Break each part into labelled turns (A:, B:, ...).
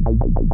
A: According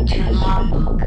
A: to logbook.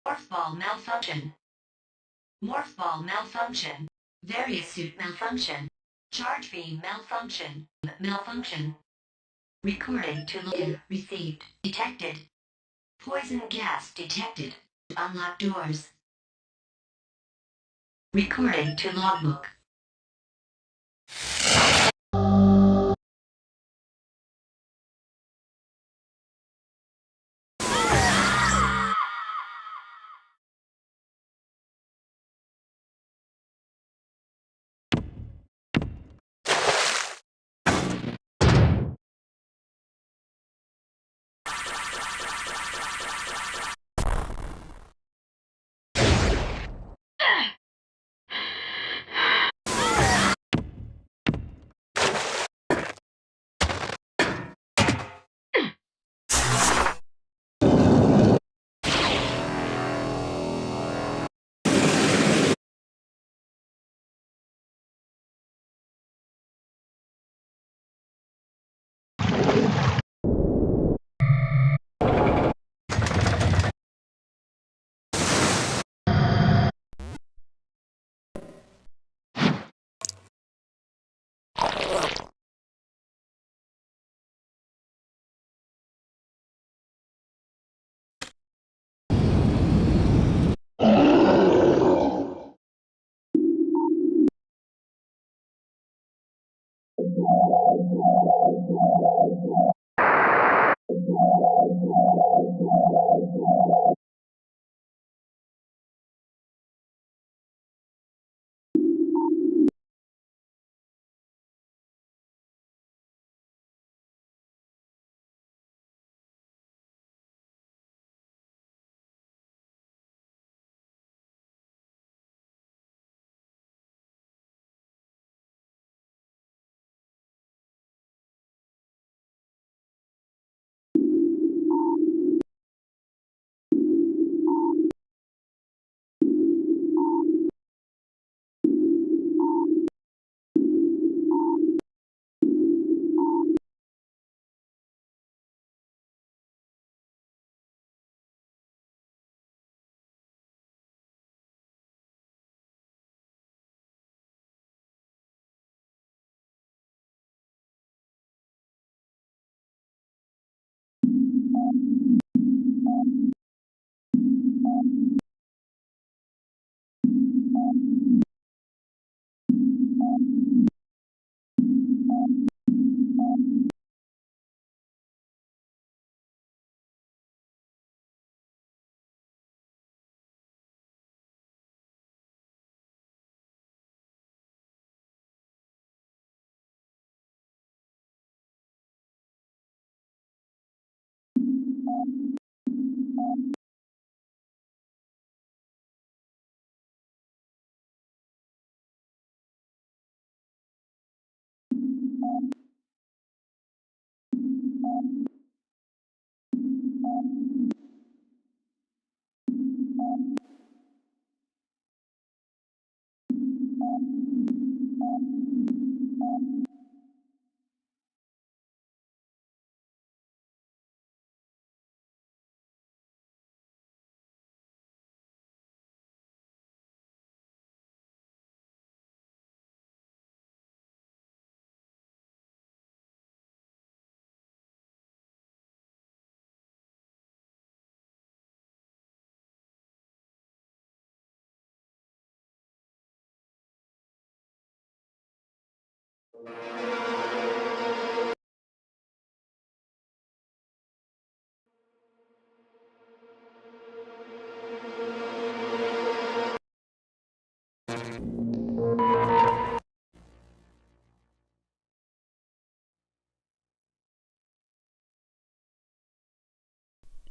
A: Morph ball malfunction. Morph ball malfunction. Various suit malfunction. Charge beam malfunction. Malfunction. Recording to login received. Detected. Poison gas detected. Unlock doors. Recording to logbook.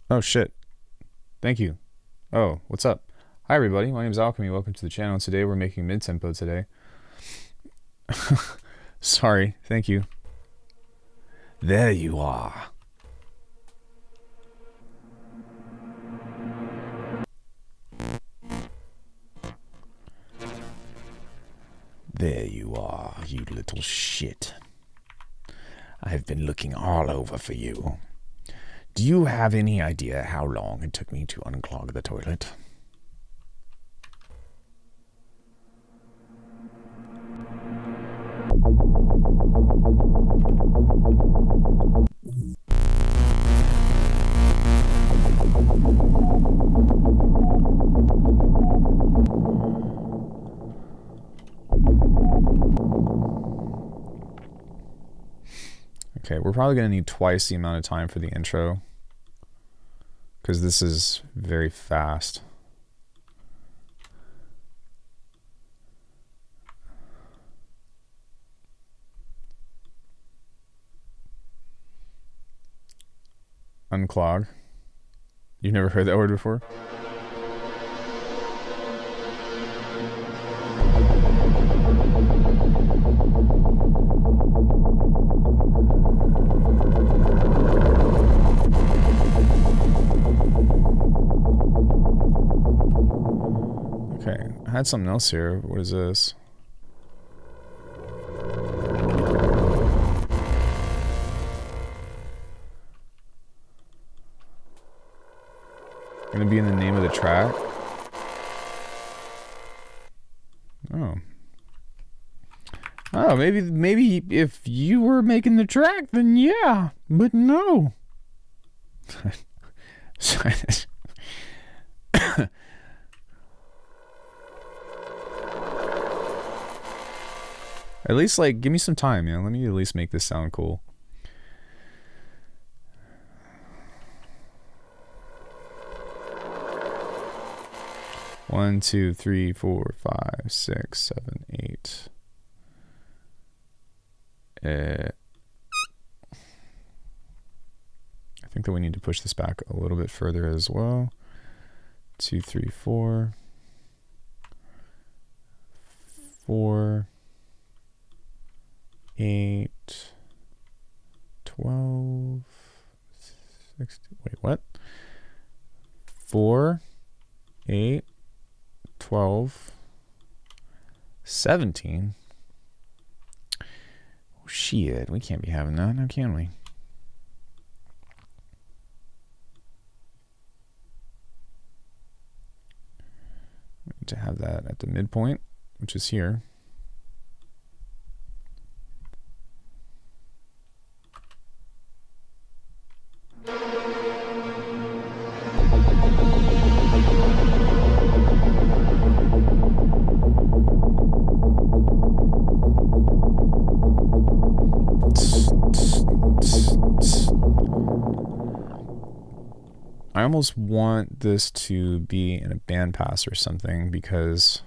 B: Oh shit. Thank you. Oh, what's up? Hi everybody, my name is Alckemy. Welcome to the channel. Today we're making mid-tempo today. Sorry, thank you. There you are. There you are, you little shit. I've been looking all over for you. Do you have any idea how long it took me to unclog the toilet? Okay, we're probably going to need twice the amount of time for the intro, because this is very fast. Unclog. You've never heard that word before? Okay, I had something else here. What is this? Gonna be in the name of the track? Oh. Oh, maybe if you were making the track, then yeah. But no. At least, like, give me some time, man. Let me at least make this sound cool. One, two, three, 4, 5, 6, 7, 8. I think that we need to push this back a little bit further as well. 2, 3, 4. 4. 8, 12, 16, wait, what? 4, 8, 12, 17. Oh, shit, we can't be having that, now can we? We need to have that at the midpoint, which is here. I almost want this to be in a band pass or something because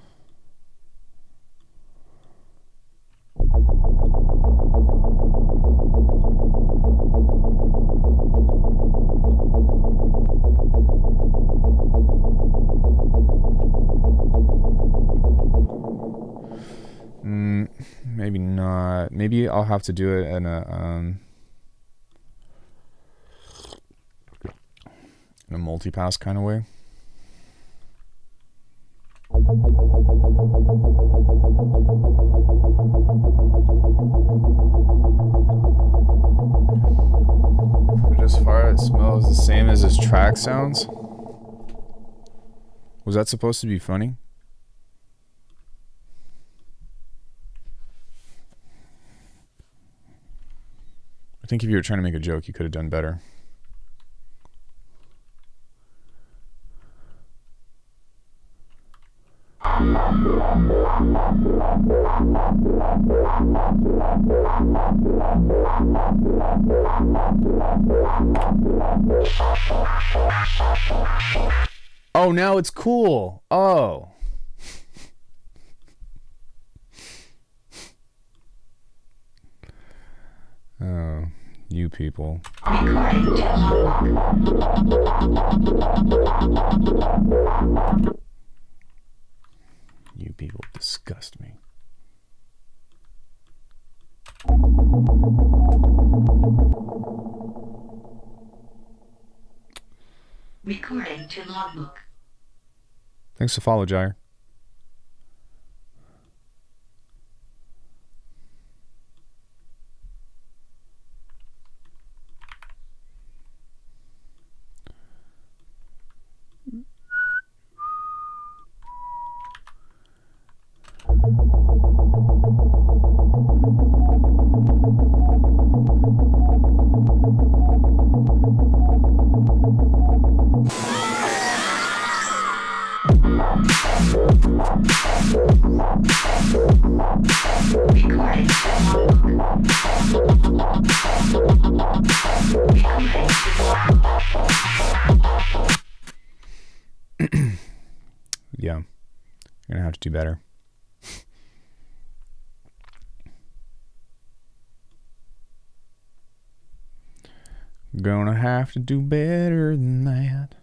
B: maybe not. Maybe I'll have to do it in a multi-pass kind of way. But as far as it smells the same as his track sounds. Was that supposed to be funny? I think if you were trying to make a joke, you could have done better. Oh, now it's cool. Oh. Oh, you people.
A: Recording to logbook.
B: You people disgust me.
A: Recording to logbook.
B: Thanks to follow, Jair. Yeah, you're gonna have to do better. Gonna have to do better than that.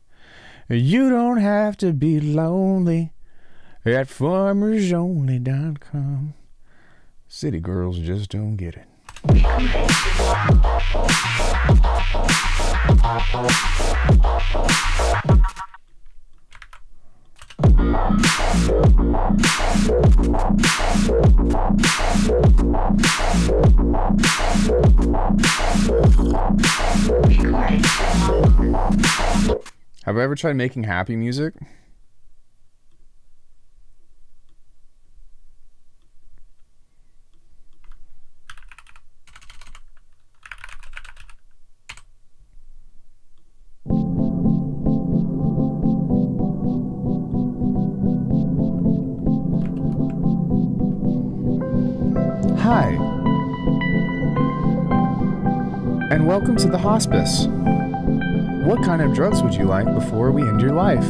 B: You don't have to be lonely at farmersonly.com. City girls just don't get it. Have I ever tried making happy music? Hi, and welcome to the hospice. What kind of drugs would you like before we end your life?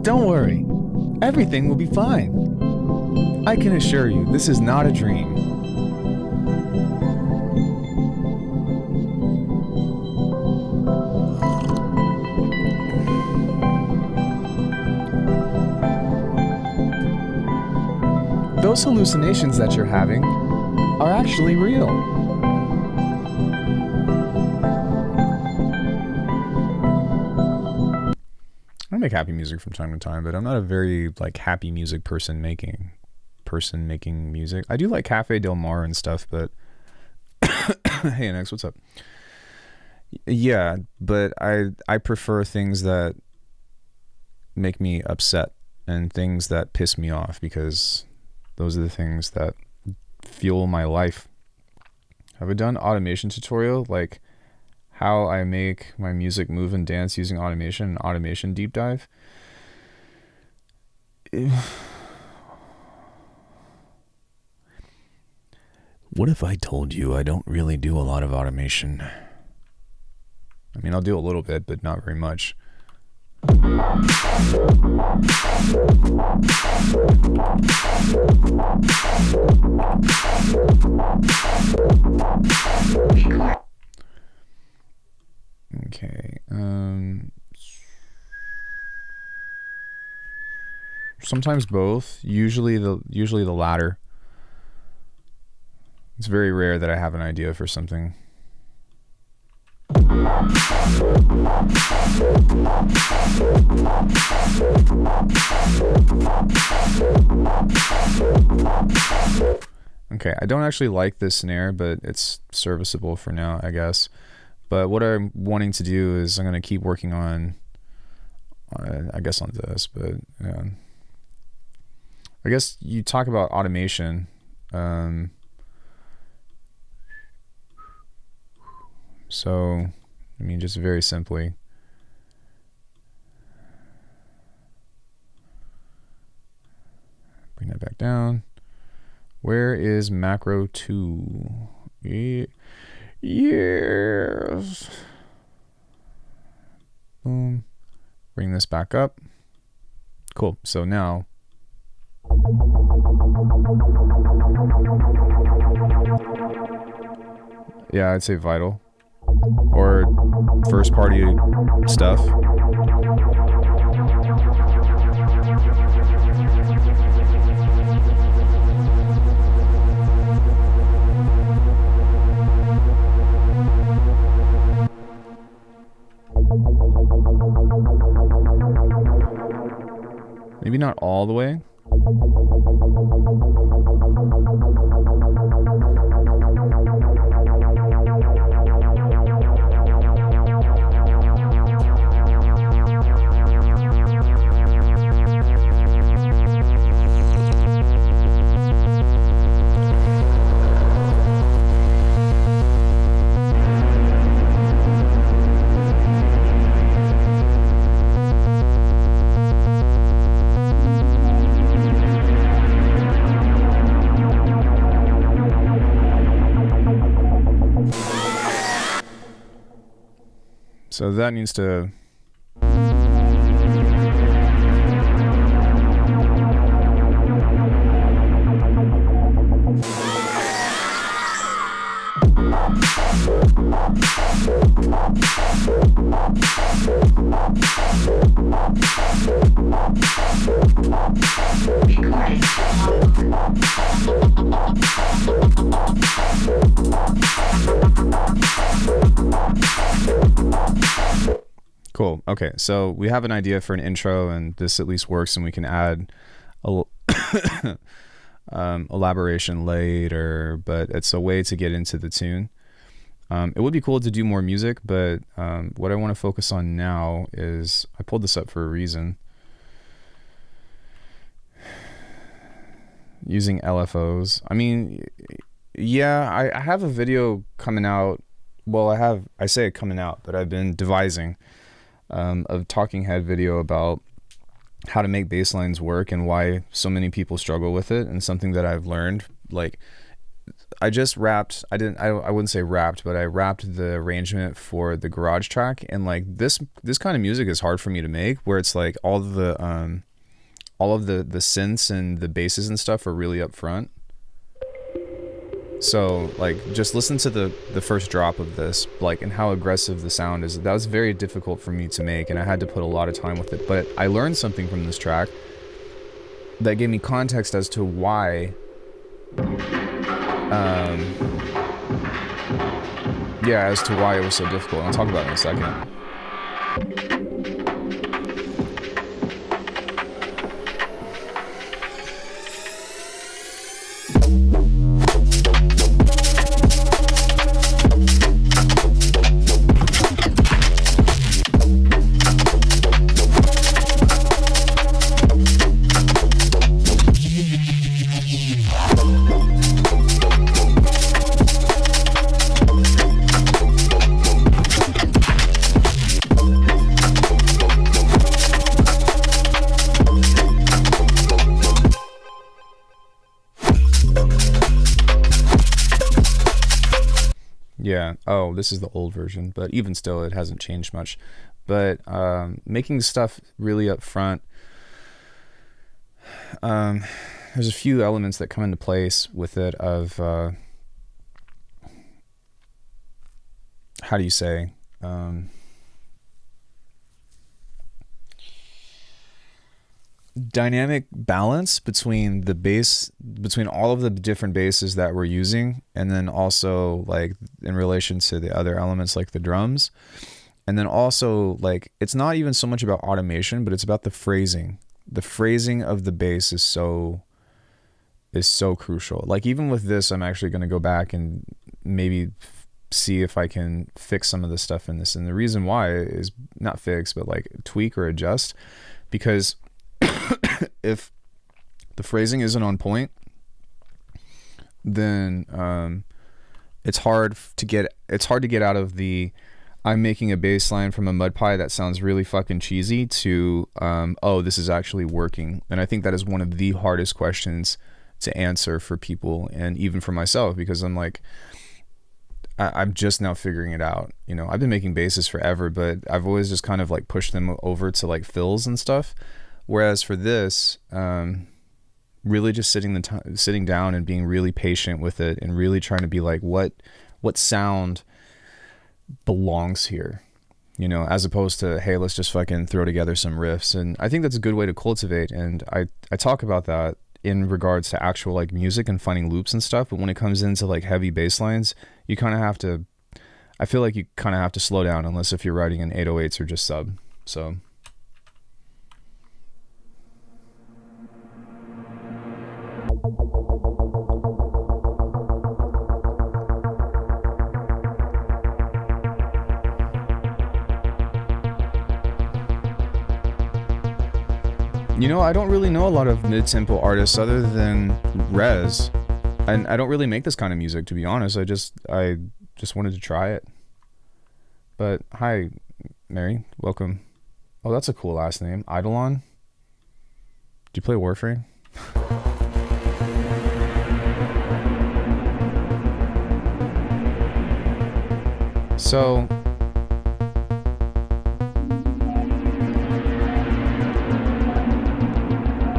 B: Don't worry, everything will be fine. I can assure you, this is not a dream. Those hallucinations that you're having are actually real. I make happy music from time to time, but I'm not a very happy music person making music. I do like Cafe Del Mar and stuff, but hey NX, what's up? Yeah, but I prefer things that make me upset and things that piss me off, because those are the things that fuel my life. Have I done automation tutorial? Like how I make my music move and dance using automation, an automation deep dive. What if I told you I don't really do a lot of automation? I mean, I'll do a little bit, but not very much. Okay. Sometimes both. Usually the latter. It's very rare that I have an idea for something. Okay, I don't actually like this snare, but it's serviceable for now, I guess. But what I'm wanting to do is I'm going to keep working on I guess on this, but I guess you talk about automation. So, I mean, just very simply, bring that back down. Where is macro 2? Yes. Boom. Bring this back up. Cool. So now, yeah, I'd say vital or first party stuff. Maybe not all the way. So that needs to cool. Okay, so we have an idea for an intro, and this at least works, and we can add a elaboration later, but it's a way to get into the tune. It would be cool to do more music, but what I want to focus on now is, I pulled this up for a reason, using LFOs. I mean, yeah, I have a video coming out. Well, I say it coming out, but I've been devising a talking head video about how to make bass lines work and why so many people struggle with it, and something that I've learned. Like, I just wrapped, I wouldn't say wrapped, but I wrapped the arrangement for the garage track, and like this kind of music is hard for me to make, where it's like all of the synths and the basses and stuff are really up front. So like, just listen to the first drop of this, like, and how aggressive the sound is. That was very difficult for me to make, and I had to put a lot of time with it, but I learned something from this track that gave me context as to why as to why it was so difficult. I'll talk about it in a second. that. Oh, this is the old version, but even still, it hasn't changed much. But making stuff really up front, there's a few elements that come into place with it of, how do you say, dynamic balance between the bass, between all of the different basses that we're using, and then also like in relation to the other elements like the drums. And then also, like, it's not even so much about automation, but it's about the phrasing. The phrasing of the bass is so crucial. Like, even with this, I'm actually going to go back and maybe see if I can fix some of the stuff in this. And the reason why is not fix, but like tweak or adjust, because if the phrasing isn't on point, then it's hard to get out of the I'm making a bass line from a mud pie that sounds really fucking cheesy to oh, this is actually working. And I think that is one of the hardest questions to answer for people, and even for myself, because I'm like, I'm just now figuring it out. You know, I've been making basses forever, but I've always just kind of like pushed them over to like fills and stuff. Whereas for this, really just sitting down and being really patient with it, and really trying to be like, what sound belongs here, you know, as opposed to, hey, let's just fucking throw together some riffs. And I think that's a good way to cultivate. And I talk about that in regards to actual like music and finding loops and stuff. But when it comes into like heavy bass lines, you kind of have to, I feel like you kind of have to slow down, unless if you're writing in 808s or just sub. So you know, I don't really know a lot of mid-tempo artists other than Rez, and I don't really make this kind of music, to be honest. I just wanted to try it. But hi, Mary, welcome. Oh, that's a cool last name, Eidolon. Do you play Warframe? So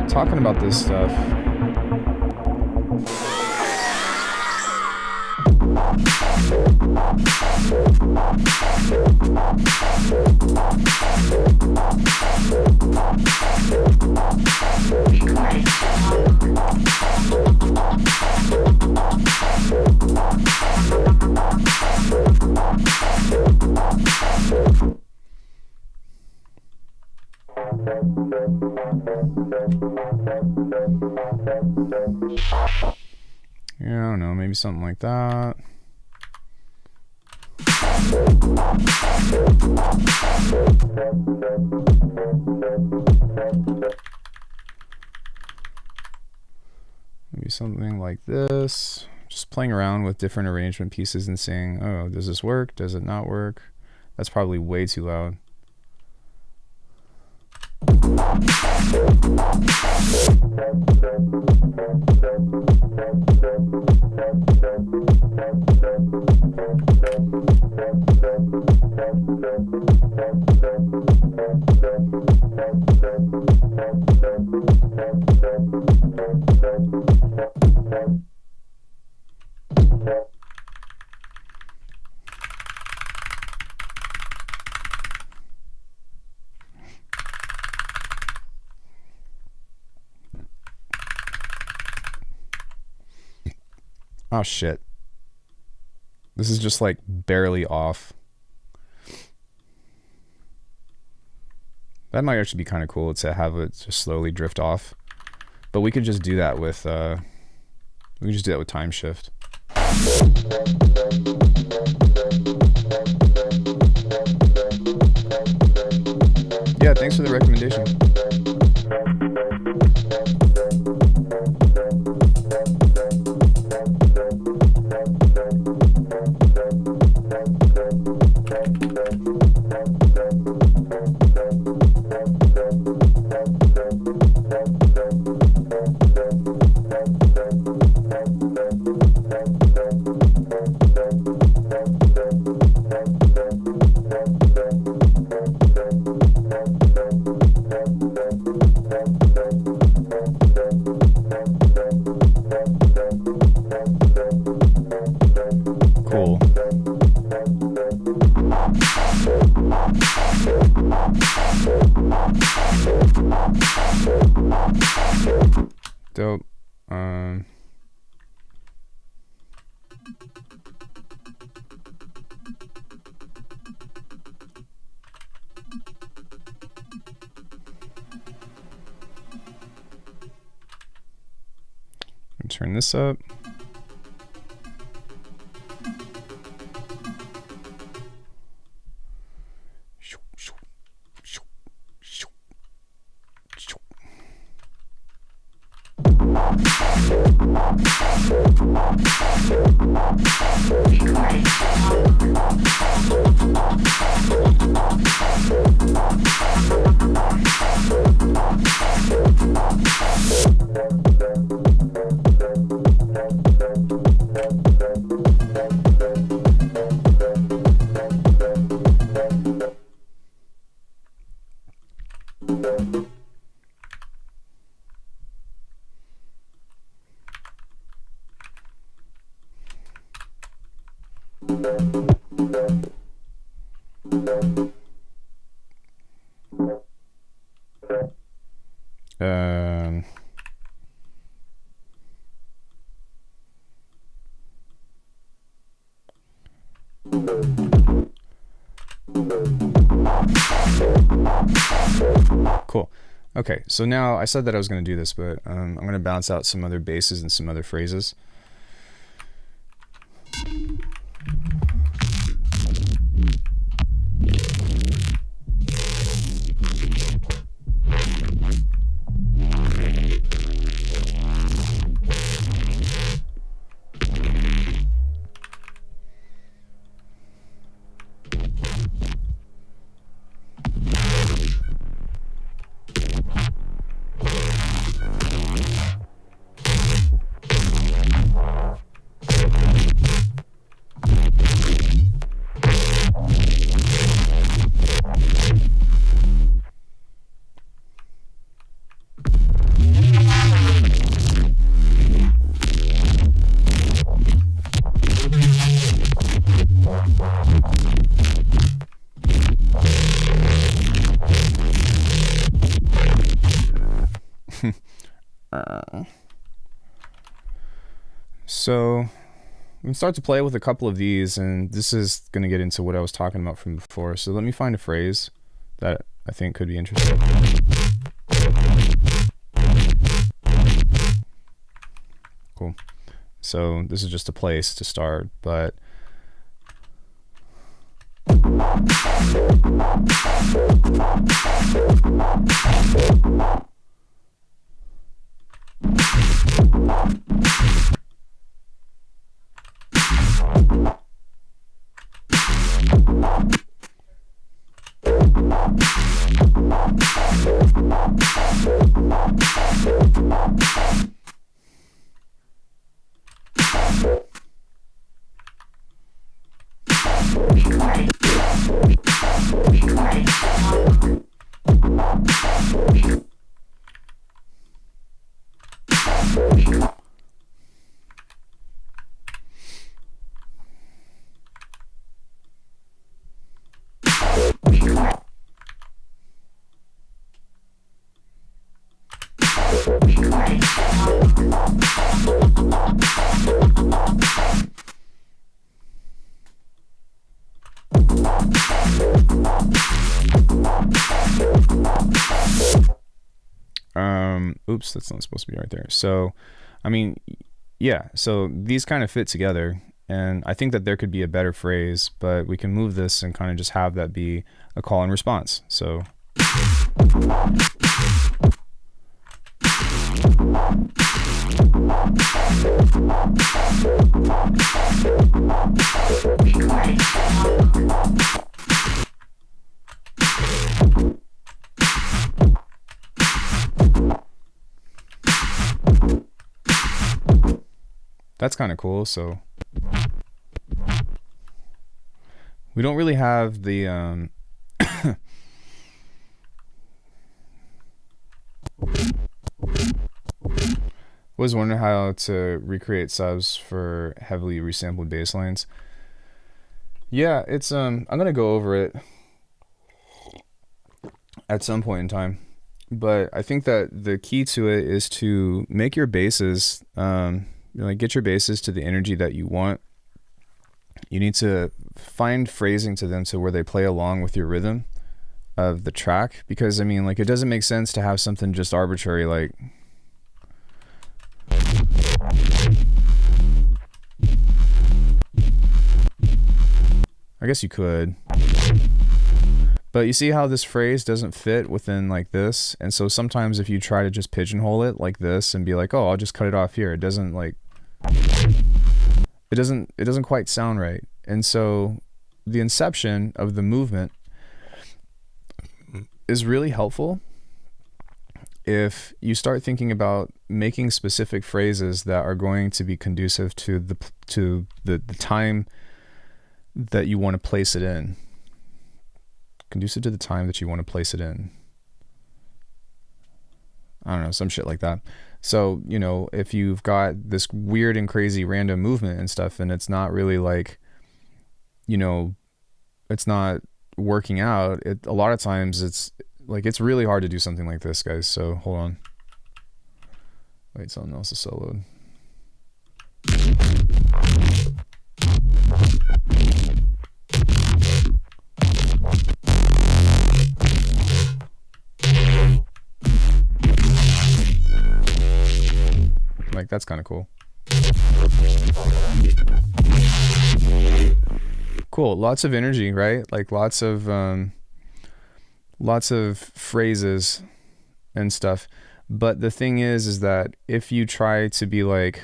B: talking about this stuff, yeah, I don't know, maybe something like that. Maybe something like this. Just playing around with different arrangement pieces and saying, oh, does this work? Does it not work? That's probably way too loud. Oh shit. This is just like barely off. That might actually be kind of cool to have it just slowly drift off. But we could just do that with time shift. Yeah, thanks for the recommendation.
C: turn this up. Cool. Okay, so now I said that I was going to do this, but I'm going to bounce out some other basses and some other phrases. So we can start to play with a couple of these, and this is going to get into what I was talking about from before. So let me find a phrase that I think could be interesting. Cool. So this is just a place to start, but oops, that's not supposed to be right there. So, I mean, yeah, so these kind of fit together, and I think that there could be a better phrase, but we can move this and kind of just have that be a call and response. So that's kind of cool. So we don't really have the was wondering how to recreate subs for heavily resampled bass lines. Yeah, it's I'm gonna go over it at some point in time, but I think that the key to it is to make your basses like get your basses to the energy that you want. You need to find phrasing to them to where they play along with your rhythm of the track, because I mean, like, it doesn't make sense to have something just arbitrary like I guess you could. But you see how this phrase doesn't fit within like this? And so sometimes if you try to just pigeonhole it like this and be like, oh, I'll just cut it off here. It doesn't like, it doesn't quite sound right. And so the inception of the movement is really helpful if you start thinking about making specific phrases that are going to be conducive to the time that you want to place it in. Conducive to the time that you want to place it in. I don't know, some shit like that. So, you know, if you've got this weird and crazy random movement and stuff, and it's not really like, you know, it's not working out, a lot of times it's like, it's really hard to do something like this, guys. So hold on. Wait, something else is soloed. Like, that's kind of cool. Cool. Lots of energy, right? Like lots of phrases and stuff. But the thing is that if you try to be like,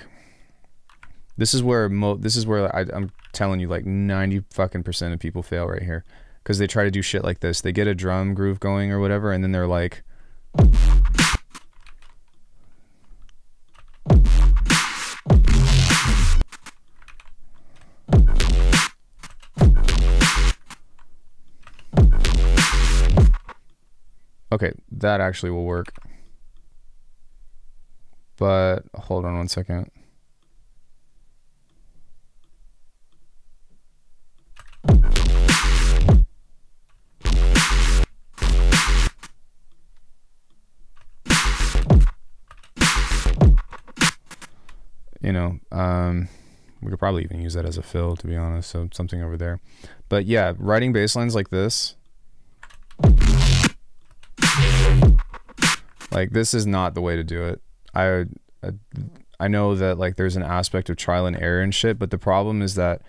C: this is where I'm telling you, like 90% of people fail right here, because they try to do shit like this. They get a drum groove going or whatever, and then they're like, okay, that actually will work. But hold on one second. You know, we could probably even use that as a fill, to be honest. So something over there. But yeah, writing bass lines like this. Like, this is not the way to do it. I know that like there's an aspect of trial and error and shit, but the problem is that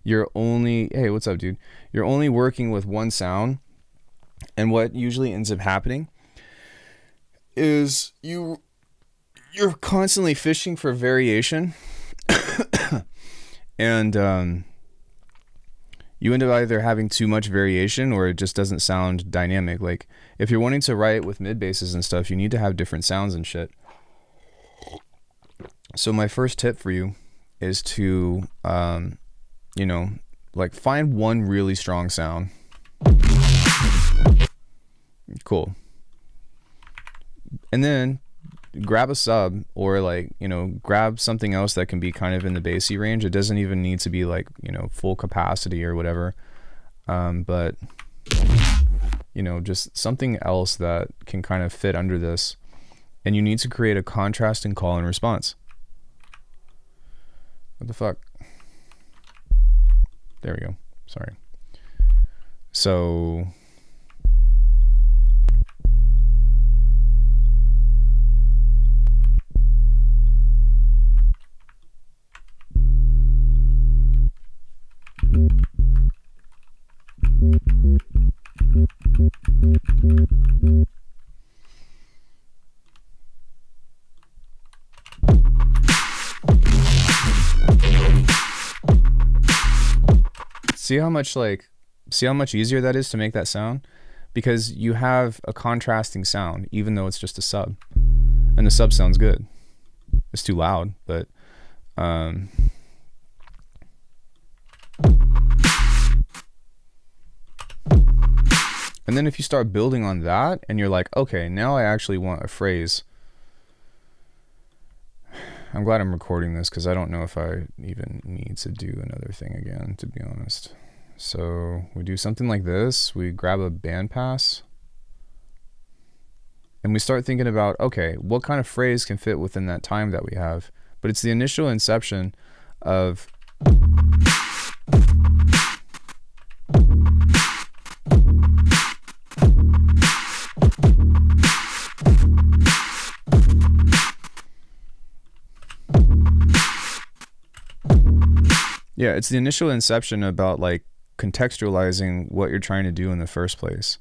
C: you're only, hey, what's up, dude? You're only working with one sound, and what usually ends up happening is you're constantly fishing for variation, and you end up either having too much variation or it just doesn't sound dynamic. Like, if you're wanting to write with mid basses and stuff, you need to have different sounds and shit. So my first tip for you is to, you know, like find one really strong sound. Cool. And then grab a sub, or like, you know, grab something else that can be kind of in the bassy range. It doesn't even need to be like, you know, full capacity or whatever. But, you know, just something else that can kind of fit under this. And you need to create a contrasting call and response. What the fuck? There we go. Sorry. So see how much easier that is to make that sound, because you have a contrasting sound even though it's just a sub, and the sub sounds good. It's too loud, but and then if you start building on that and you're like, okay, now I actually want a phrase. I'm glad I'm recording this because I don't know if I even need to do another thing again, to be honest. So we do something like this. We grab a bandpass and we start thinking about, okay, what kind of phrase can fit within that time that we have? But it's the initial inception of yeah, it's the initial inception about like contextualizing what you're trying to do in the first place.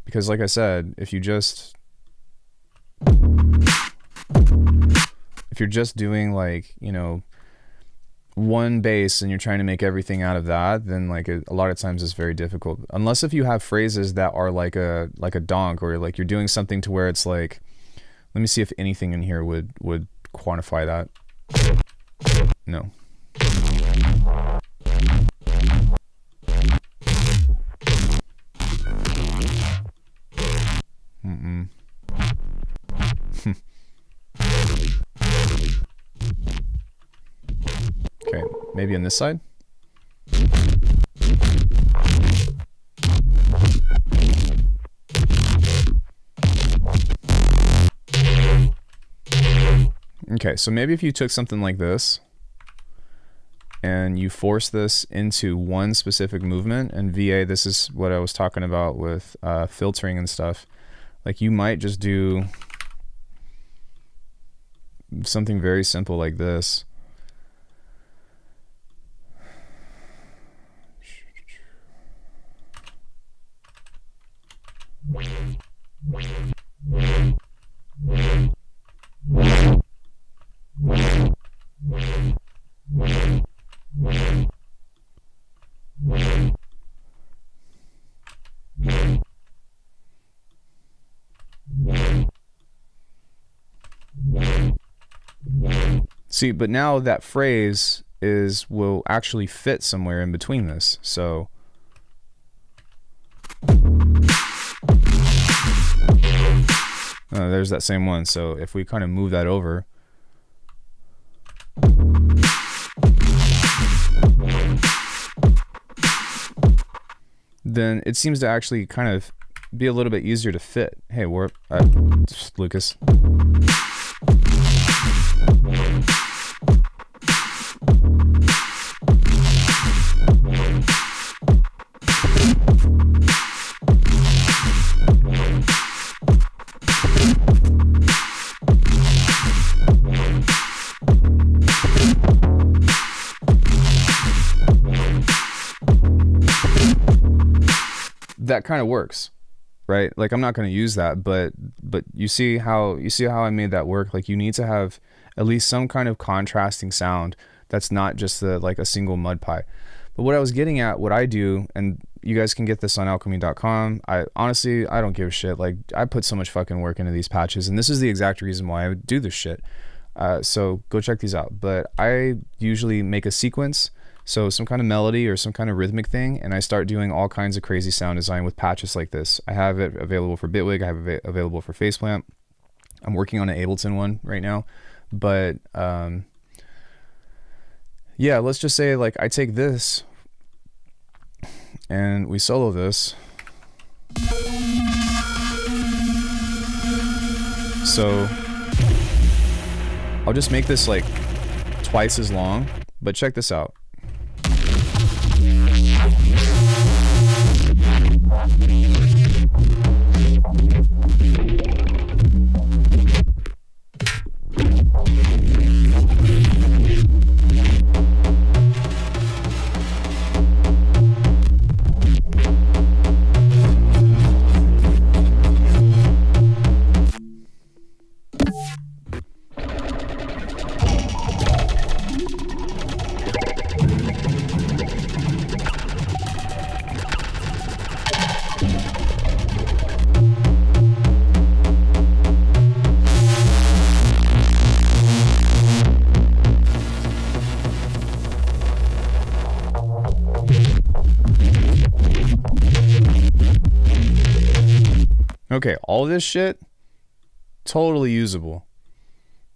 C: Because like I said, if you're just doing like, you know, one bass and you're trying to make everything out of that, then like a lot of times it's very difficult. Unless if you have phrases that are like a donk, or like you're doing something to where it's like, let me see if anything in here would quantify that. No. Mm-mm. Okay, maybe on this side. Okay, so maybe if you took something like this and you force this into one specific movement, and VA, this is what I was talking about with filtering and stuff. Like you might just do something very simple like this. See, but now that phrase will actually fit somewhere in between this. So there's that same one. So if we kind of move that over, then it seems to actually kind of be a little bit easier to fit. Hey, Lucas. That kind of works, right? Like I'm not going to use that, but you see how I made that work. Like you need to have at least some kind of contrasting sound that's not just like a single mud pie. But what I was getting at, what I do, and you guys can get this on alchemy.com. I honestly don't give a shit. Like I put so much fucking work into these patches, and this is the exact reason why I would do this shit. So go check these out. But I usually make a sequence. So some kind of melody or some kind of rhythmic thing, and I start doing all kinds of crazy sound design with patches like this. I have it available for Bitwig. I have it available for Faceplant. I'm working on an Ableton one right now. But yeah, let's just say like I take this and we solo this. So I'll just make this like twice as long, but check this out. Okay, all this shit, totally usable.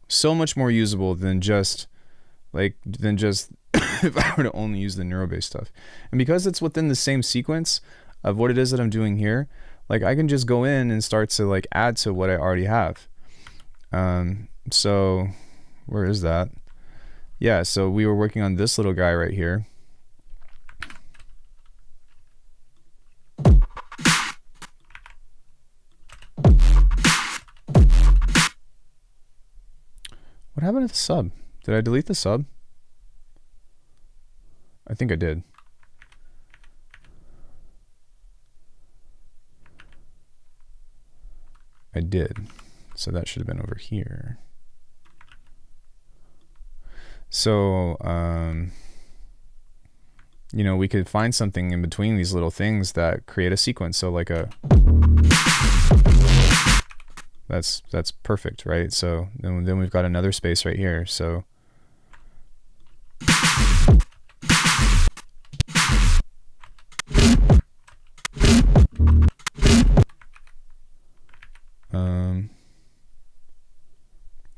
C: So much more usable than just if I were to only use the neurobase stuff. And because it's within the same sequence of what it is that I'm doing here, like I can just go in and start to like add to what I already have. So where is that? Yeah, so we were working on this little guy right here. What happened to the sub? Did I delete the sub? I think I did. I did. So that should have been over here. So, you know, we could find something in between these little things that create a sequence. So like that's perfect, right? So then we've got another space right here. So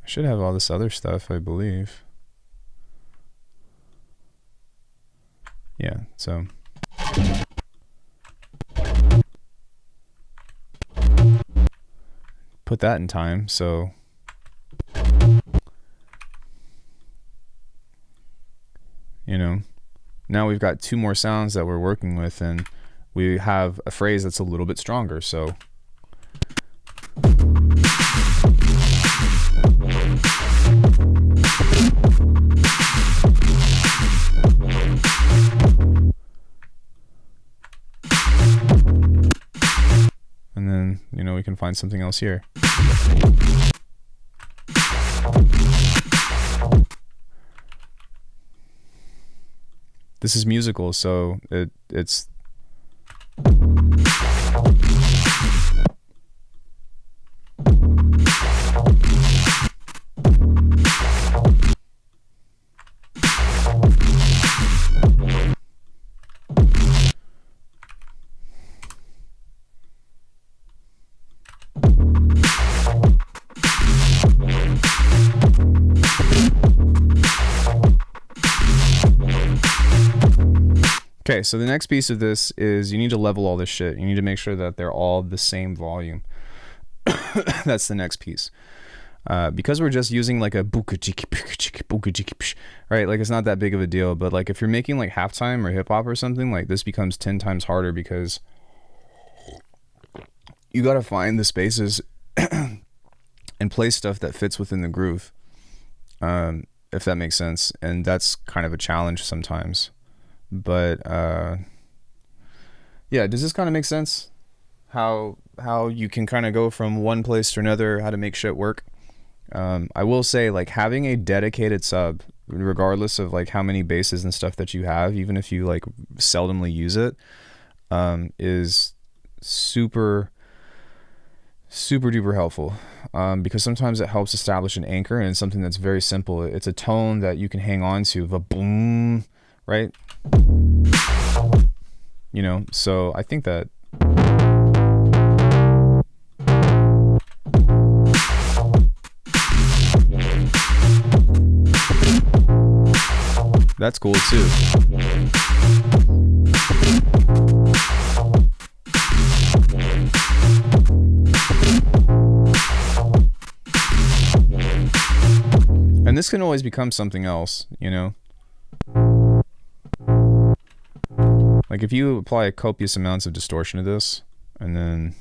C: I should have all this other stuff, I believe. Yeah, so put that in time. So you know, now we've got 2 more sounds that we're working with, and we have a phrase that's a little bit stronger. So and then, you know, we can find something else here. This is musical, so it's okay, so the next piece of this is you need to level all this shit. You need to make sure that they're all the same volume. That's the next piece. Because we're just using like a right? Like it's not that big of a deal, but like if you're making like halftime or hip hop or something, like this becomes 10 times harder because you got to find the spaces and play stuff that fits within the groove. If that makes sense. And that's kind of a challenge sometimes. But yeah, does this kind of make sense? How you can kind of go from one place to another, how to make shit work. I will say, like, having a dedicated sub, regardless of like how many basses and stuff that you have, even if you like seldomly use it, is super duper helpful, because sometimes it helps establish an anchor, and it's something that's very simple. It's a tone that you can hang on to, the boom, right? You know, so I think that that's cool too. And this can always become something else, you know? Like if you apply copious amounts of distortion to this, and then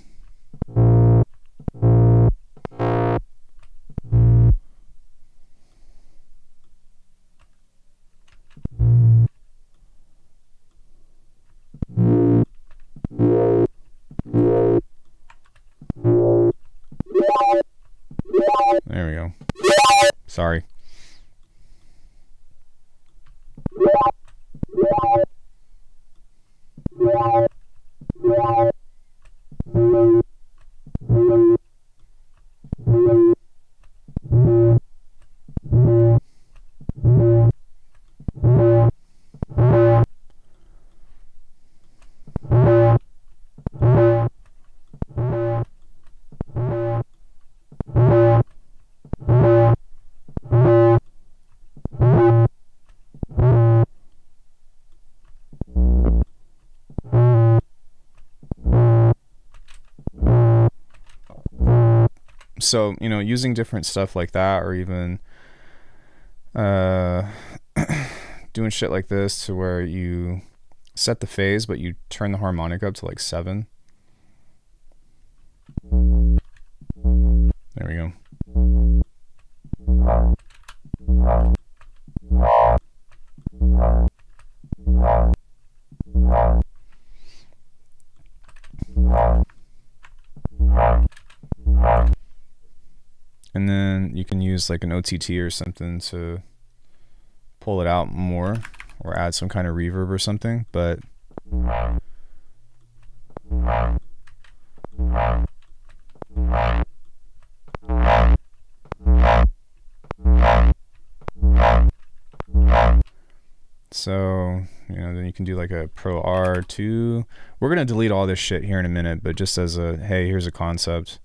C: there we go. Sorry. So, you know, using different stuff like that, or even doing shit like this to where you set the phase, but you turn the harmonic up to like 7. There we go. And then you can use like an OTT or something to pull it out more, or add some kind of reverb or something. But so, you know, then you can do like a Pro R2. We're gonna delete all this shit here in a minute, but just as a, hey, here's a concept,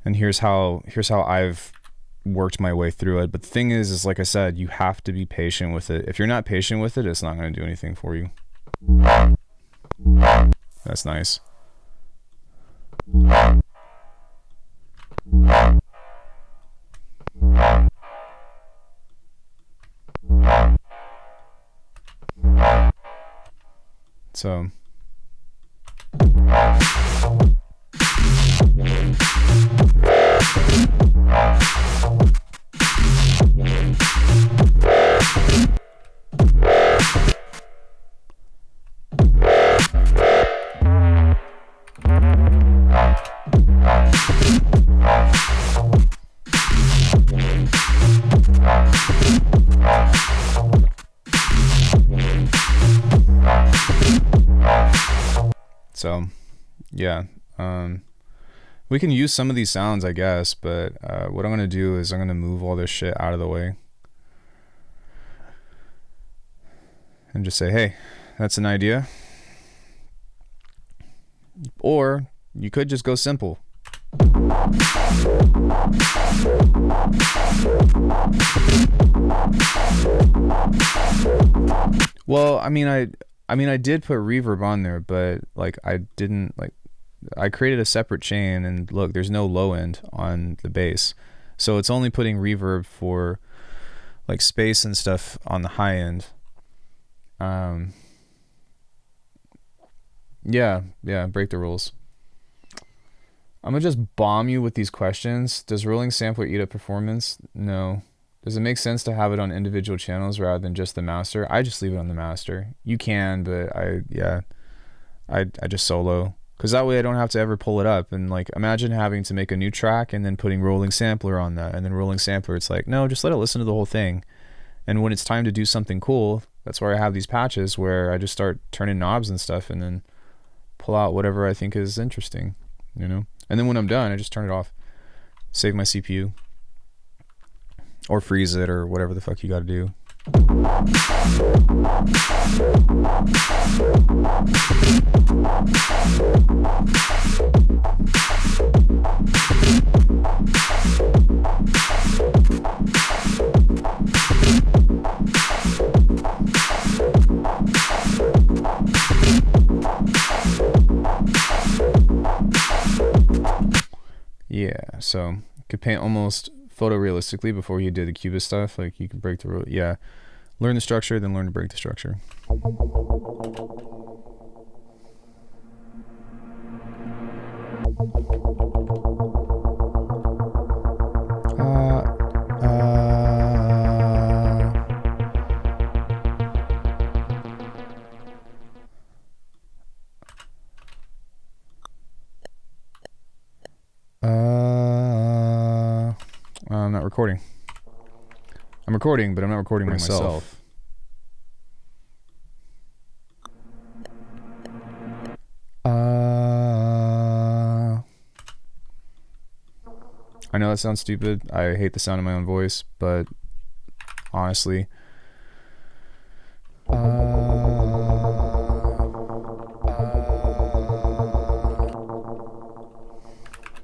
C: and here's how I've worked my way through it. But the thing is like I said, you have to be patient with it. If you're not patient with it, it's not gonna do anything for you. That's nice. So yeah, we can use some of these sounds, I guess, but what I'm gonna do is I'm gonna move all this shit out of the way and just say, hey, that's an idea. Or you could just go simple. Well, I mean I did put reverb on there, but like I didn't, like, I created a separate chain, and look, there's no low end on the bass, so it's only putting reverb for like space and stuff on the high end. Yeah, break the rules. I'm gonna just bomb you with these questions. Does rolling sampler eat up performance? No. Does it make sense to have it on individual channels rather than just the master? I just leave it on the master. You can, but I just solo, because that way I don't have to ever pull it up. And like, imagine having to make a new track and then putting rolling sampler on that, and then rolling sampler. It's like, no, just let it listen to the whole thing. And when it's time to do something cool, that's where I have these patches where I just start turning knobs and stuff, and then pull out whatever I think is interesting, you know? And then when I'm done, I just turn it off, save my CPU, or freeze it, or whatever the fuck you gotta do. Yeah, so you could paint almost photorealistically before you did the cubist stuff. Like, you can break the rule. Yeah, learn the structure, then learn to break the structure. I'm not recording. I'm recording, but I'm not recording myself. I know that sounds stupid. I hate the sound of my own voice, but honestly,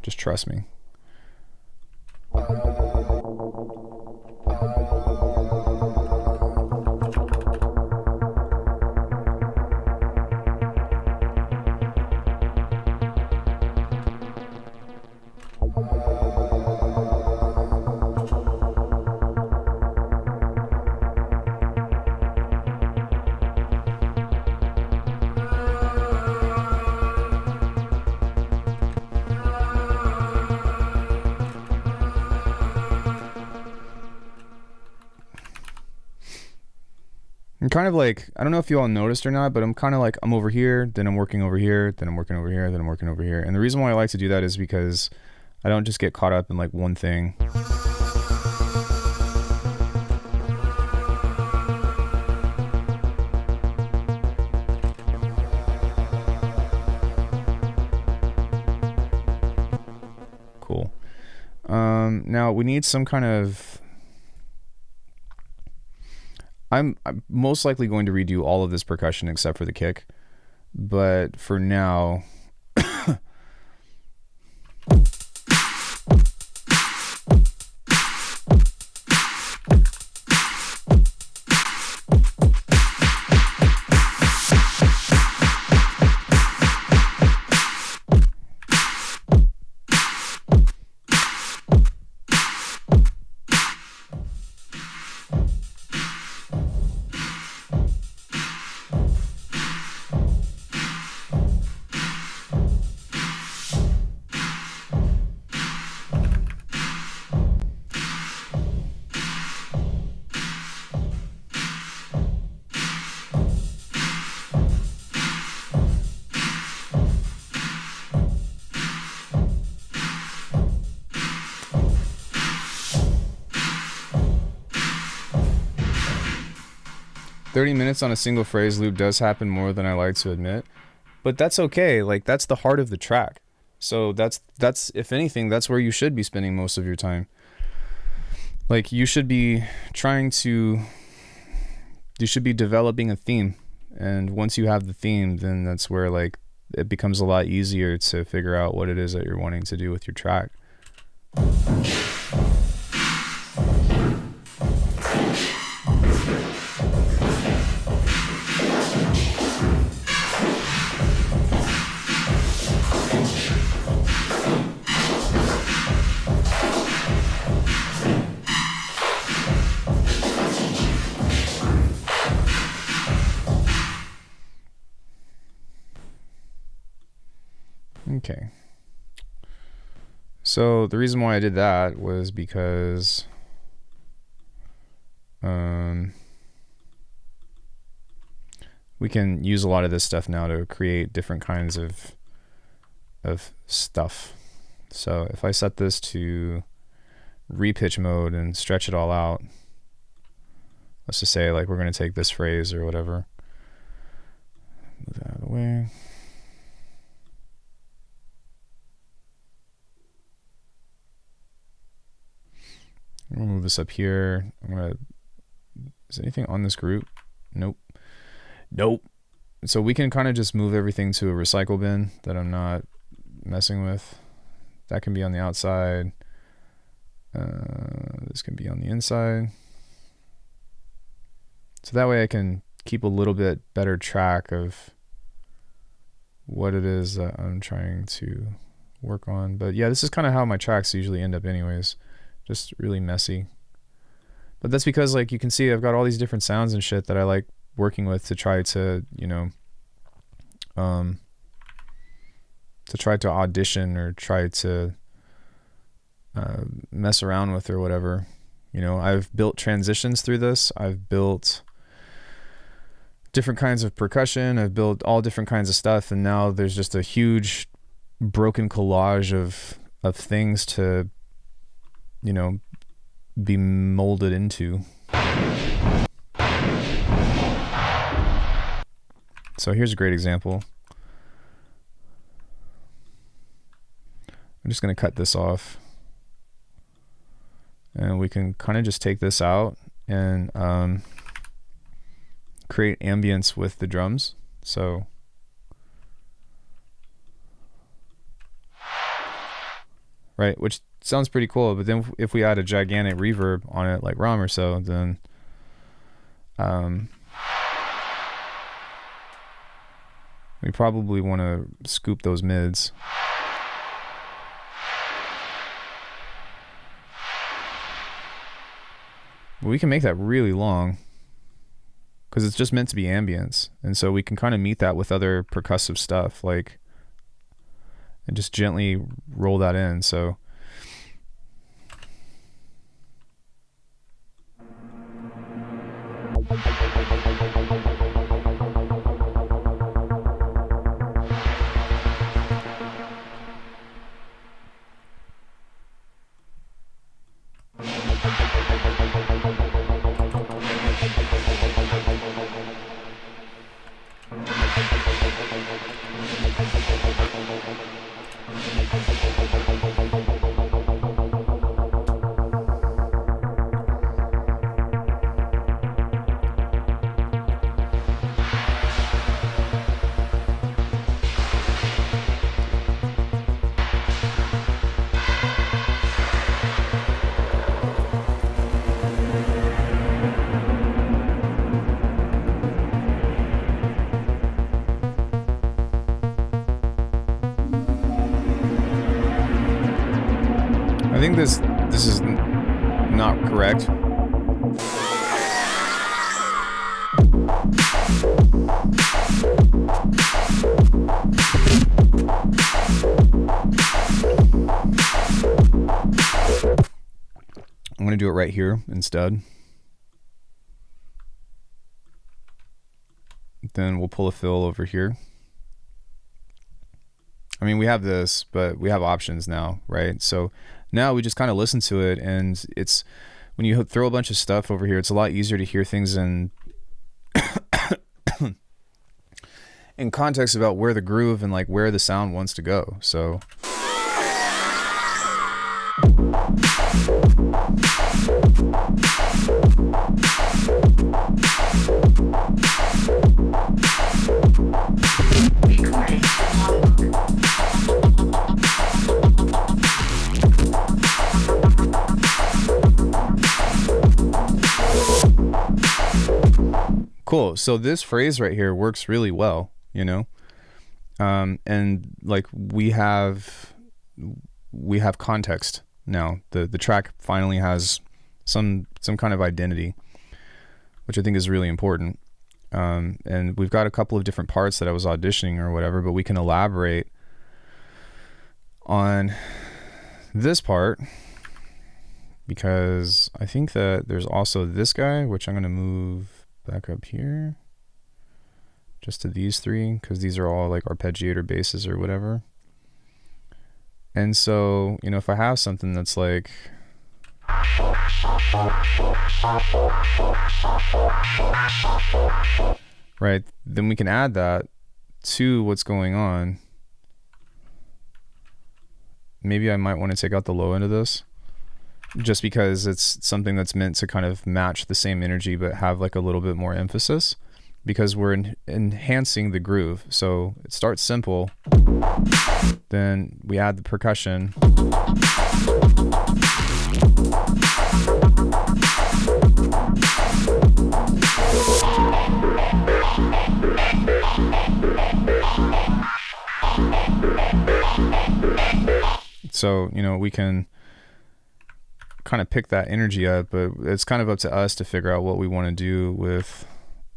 C: just trust me. I'm kind of like, I don't know if you all noticed or not, but I'm kind of like, I'm over here, then I'm working over here, then I'm working over here, then I'm working over here. And the reason why I like to do that is because I don't just get caught up in like one thing. Cool. Now we need some kind of... I'm most likely going to redo all of this percussion except for the kick. But for now... 30 minutes on a single phrase loop does happen more than I like to admit, but that's okay. Like, that's the heart of the track. So that's if anything, that's where you should be spending most of your time. Like, you should be developing a theme. And once you have the theme, then that's where like it becomes a lot easier to figure out what it is that you're wanting to do with your track. Okay. So the reason why I did that was because we can use a lot of this stuff now to create different kinds of stuff. So if I set this to repitch mode and stretch it all out, let's just say like we're going to take this phrase or whatever. Move that out of the way. I'm gonna move this up here. Is anything on this group? Nope. So we can kind of just move everything to a recycle bin that I'm not messing with. That can be on the outside. This can be on the inside. So that way I can keep a little bit better track of what it is that I'm trying to work on. But yeah, this is kind of how my tracks usually end up anyways. Just really messy. But that's because, like, you can see I've got all these different sounds and shit that I like working with to try to, you know, to try to audition or try to mess around with or whatever. You know, I've built transitions through this. I've built different kinds of percussion. I've built all different kinds of stuff. And now there's just a huge broken collage of things to, you know, be molded into. So here's a great example. I'm just going to cut this off. And we can kind of just take this out and create ambience with the drums. So right, which sounds pretty cool, but then if we add a gigantic reverb on it like ROM or so, then we probably want to scoop those mids. But we can make that really long because it's just meant to be ambience, and so we can kind of meet that with other percussive stuff, like, and just gently roll that in. So I think this is not correct. I'm going to do it right here instead. Then we'll pull a fill over here. I mean, we have this, but we have options now, right? So now we just kind of listen to it, and it's, when you throw a bunch of stuff over here, it's a lot easier to hear things in in context about where the groove and like where the sound wants to go. So
A: Recording to logbook.
C: cool. So this phrase right here works really well, you know? And like we have context now. The track finally has some kind of identity, which I think is really important. And we've got a couple of different parts that I was auditioning or whatever, but we can elaborate on this part, because I think that there's also this guy, which I'm going to move back up here just to these three, because these are all like arpeggiator basses or whatever. And so, you know, if I have something that's like, right, then we can add that to what's going on. Maybe I might want to take out the low end of this, just because it's something that's meant to kind of match the same energy but have like a little bit more emphasis, because we're enhancing the groove. So it starts simple, then we add the percussion, so, you know, we can kind of pick that energy up, but it's kind of up to us to figure out what we want to do with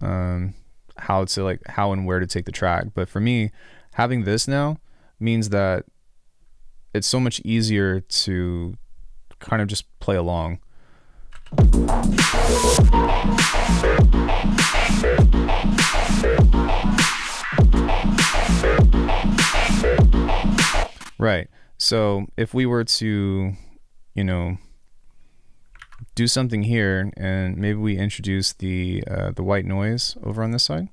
C: how and where to take the track. But for me, having this now means that it's so much easier to kind of just play along. Right. So if we were to, you know, do something here, and maybe we introduce the white noise over on this side.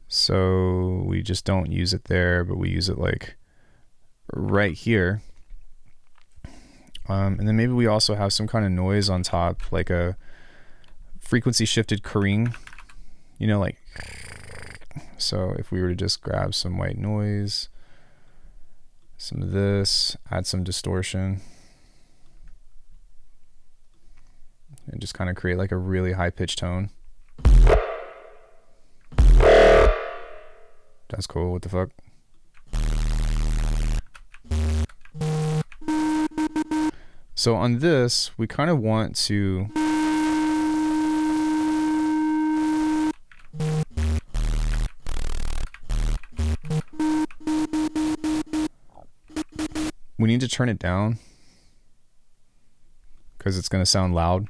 C: So we just don't use it there, but we use it like right here. And then maybe we also have some kind of noise on top, like a frequency shifted careen, you know, like, so if we were to just grab some white noise, some of this, add some distortion, and just kind of create like a really high pitched tone. That's cool. What the fuck? So on this, we kind of want to we need to turn it down because it's going to sound loud.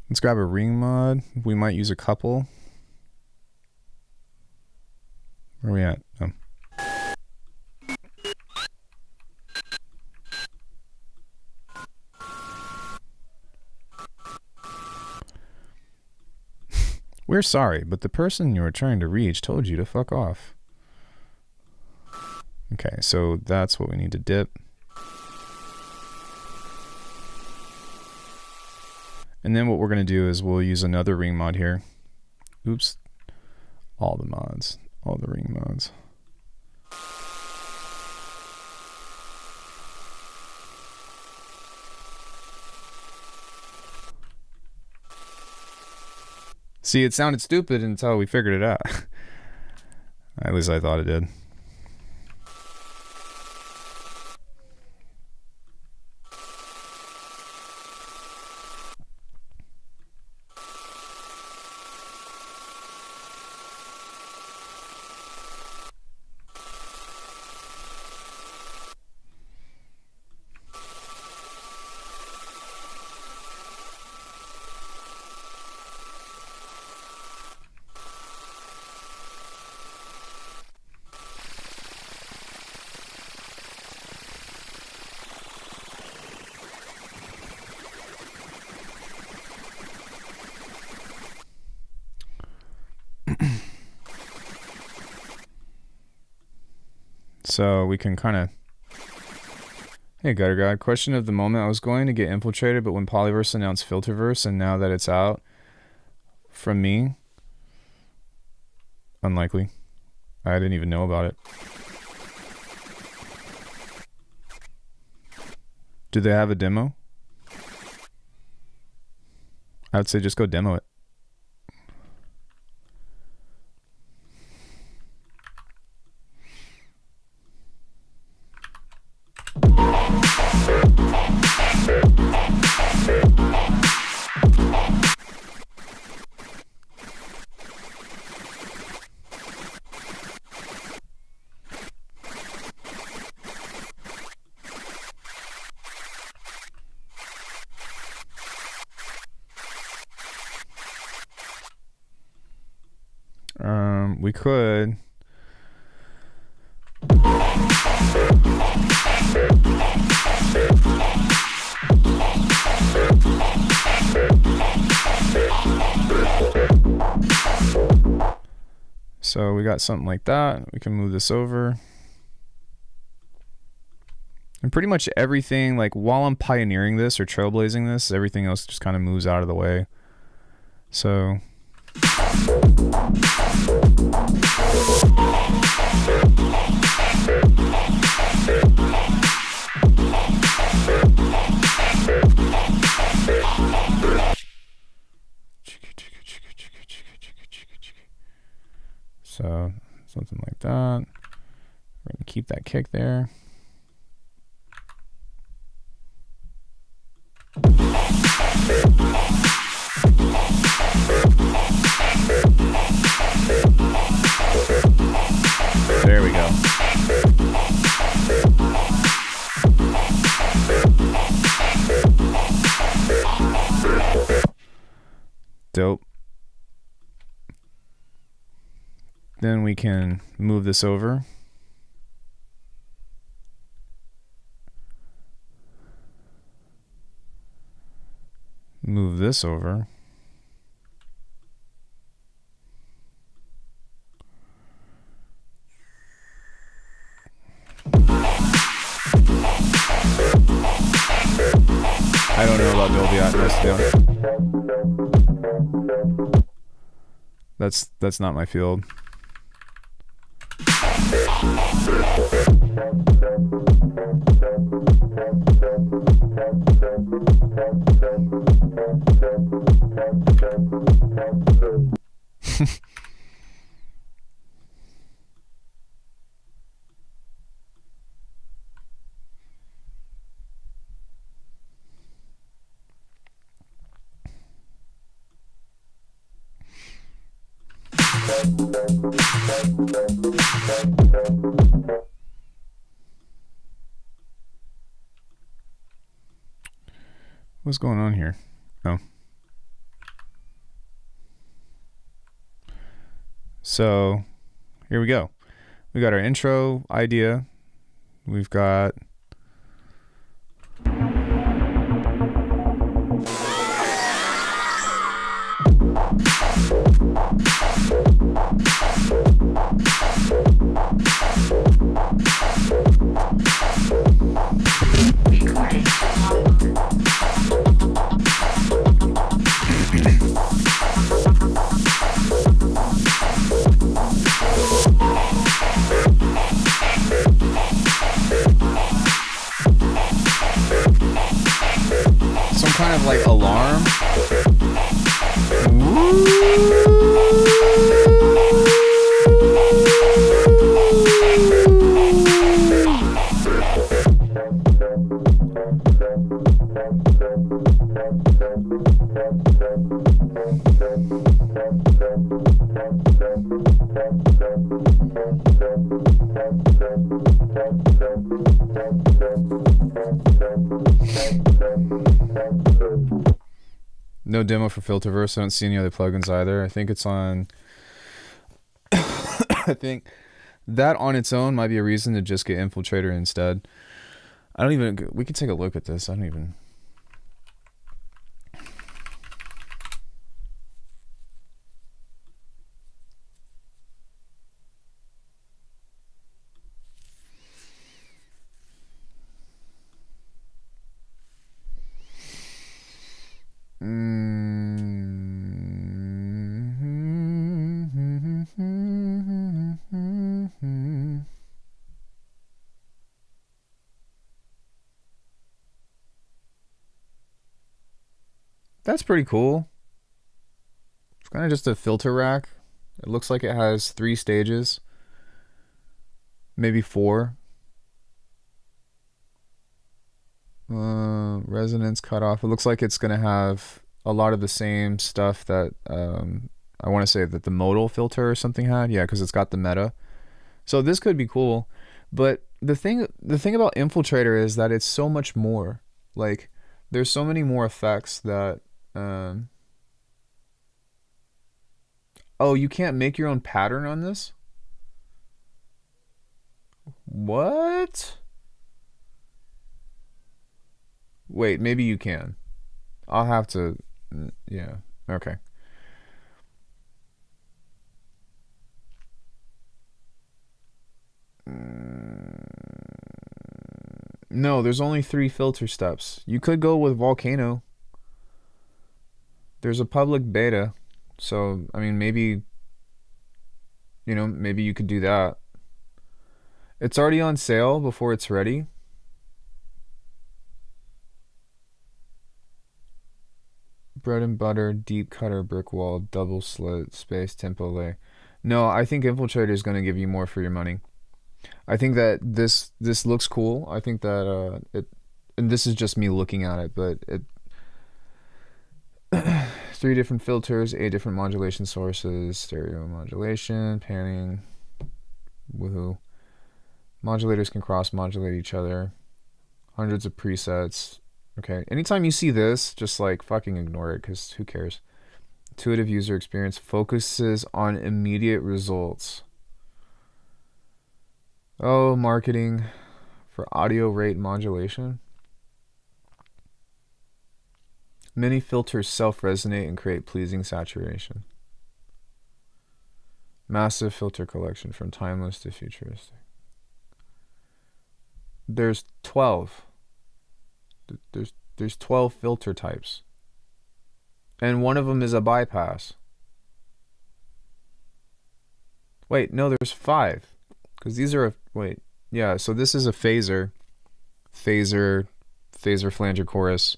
C: Let's grab a ring mod. We might use a couple. Where are we at? Oh. We're sorry, but the person you were trying to reach told you to fuck off. Okay, so that's what we need to dip. And then what we're going to do is we'll use another ring mod here. Oops. All the mods. All the ring mods. See, it sounded stupid until we figured it out. At least I thought it did. So we can kind of... Hey, Gutter God. Question of the moment. I was going to get infiltrated, but when Polyverse announced Filterverse, and now that it's out from me, unlikely. I didn't even know about it. Do they have a demo? I would say just go demo it. We could. So we got something like that. We can move this over. And pretty much everything, like while I'm pioneering this or trailblazing this, everything else just kind of moves out of the way. So something like that. We're going to keep that kick there. There we go. Dope. Then we can move this over. Move this over. I don't know about Dolby Atmos. That's not my field. What's going on here? Oh. So here we go. We got our intro idea. We've got some kind of like alarm. No demo for Filterverse. I don't see any other plugins either. I think it's on... I think that on its own might be a reason to just get Infiltrator instead. I don't even... We can take a look at this. I don't even... That's pretty cool. It's kind of just a filter rack. It looks like it has 3 stages. Maybe 4. Resonance cutoff. It looks like it's going to have a lot of the same stuff that I want to say that the modal filter or something had. Yeah, because it's got the meta. So this could be cool. But the thing about Infiltrator is that it's so much more. Like, there's so many more effects that... Oh, you can't make your own pattern on this? What? Wait, maybe you can. I'll have to... Yeah, okay. No, there's only 3 filter steps. You could go with Volcano. There's a public beta. So, I mean, maybe, you know, maybe you could do that. It's already on sale before it's ready. Bread and butter, deep cutter, brick wall, double slit, space, tempo lay. No, I think Infiltrator is going to give you more for your money. I think that this looks cool. I think that and this is just me looking at it, but it 3 different filters, 8 different modulation sources, stereo modulation, panning, woohoo. Modulators can cross-modulate each other. Hundreds of presets. Okay, anytime you see this, just like fucking ignore it, because who cares? Intuitive user experience focuses on immediate results. Oh, marketing for audio rate modulation. Many filters self-resonate and create pleasing saturation. Massive filter collection from timeless to futuristic. There's 12. There's 12 filter types. And one of them is a bypass. Wait, no, there's 5. Because these are wait. Yeah, so this is a phaser, flanger chorus.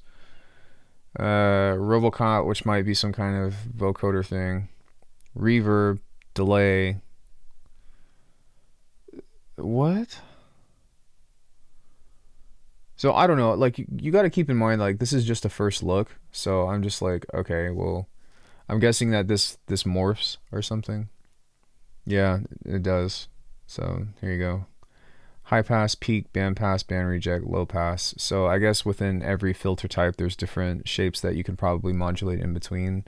C: Robocop, which might be some kind of vocoder thing. Reverb, delay. What? So I don't know, like you got to keep in mind, like this is just a first look. So I'm just like, okay, well, I'm guessing that this morphs or something. Yeah, it does. So here you go. High pass, peak, band pass, band reject, low pass. So I guess within every filter type, there's different shapes that you can probably modulate in between,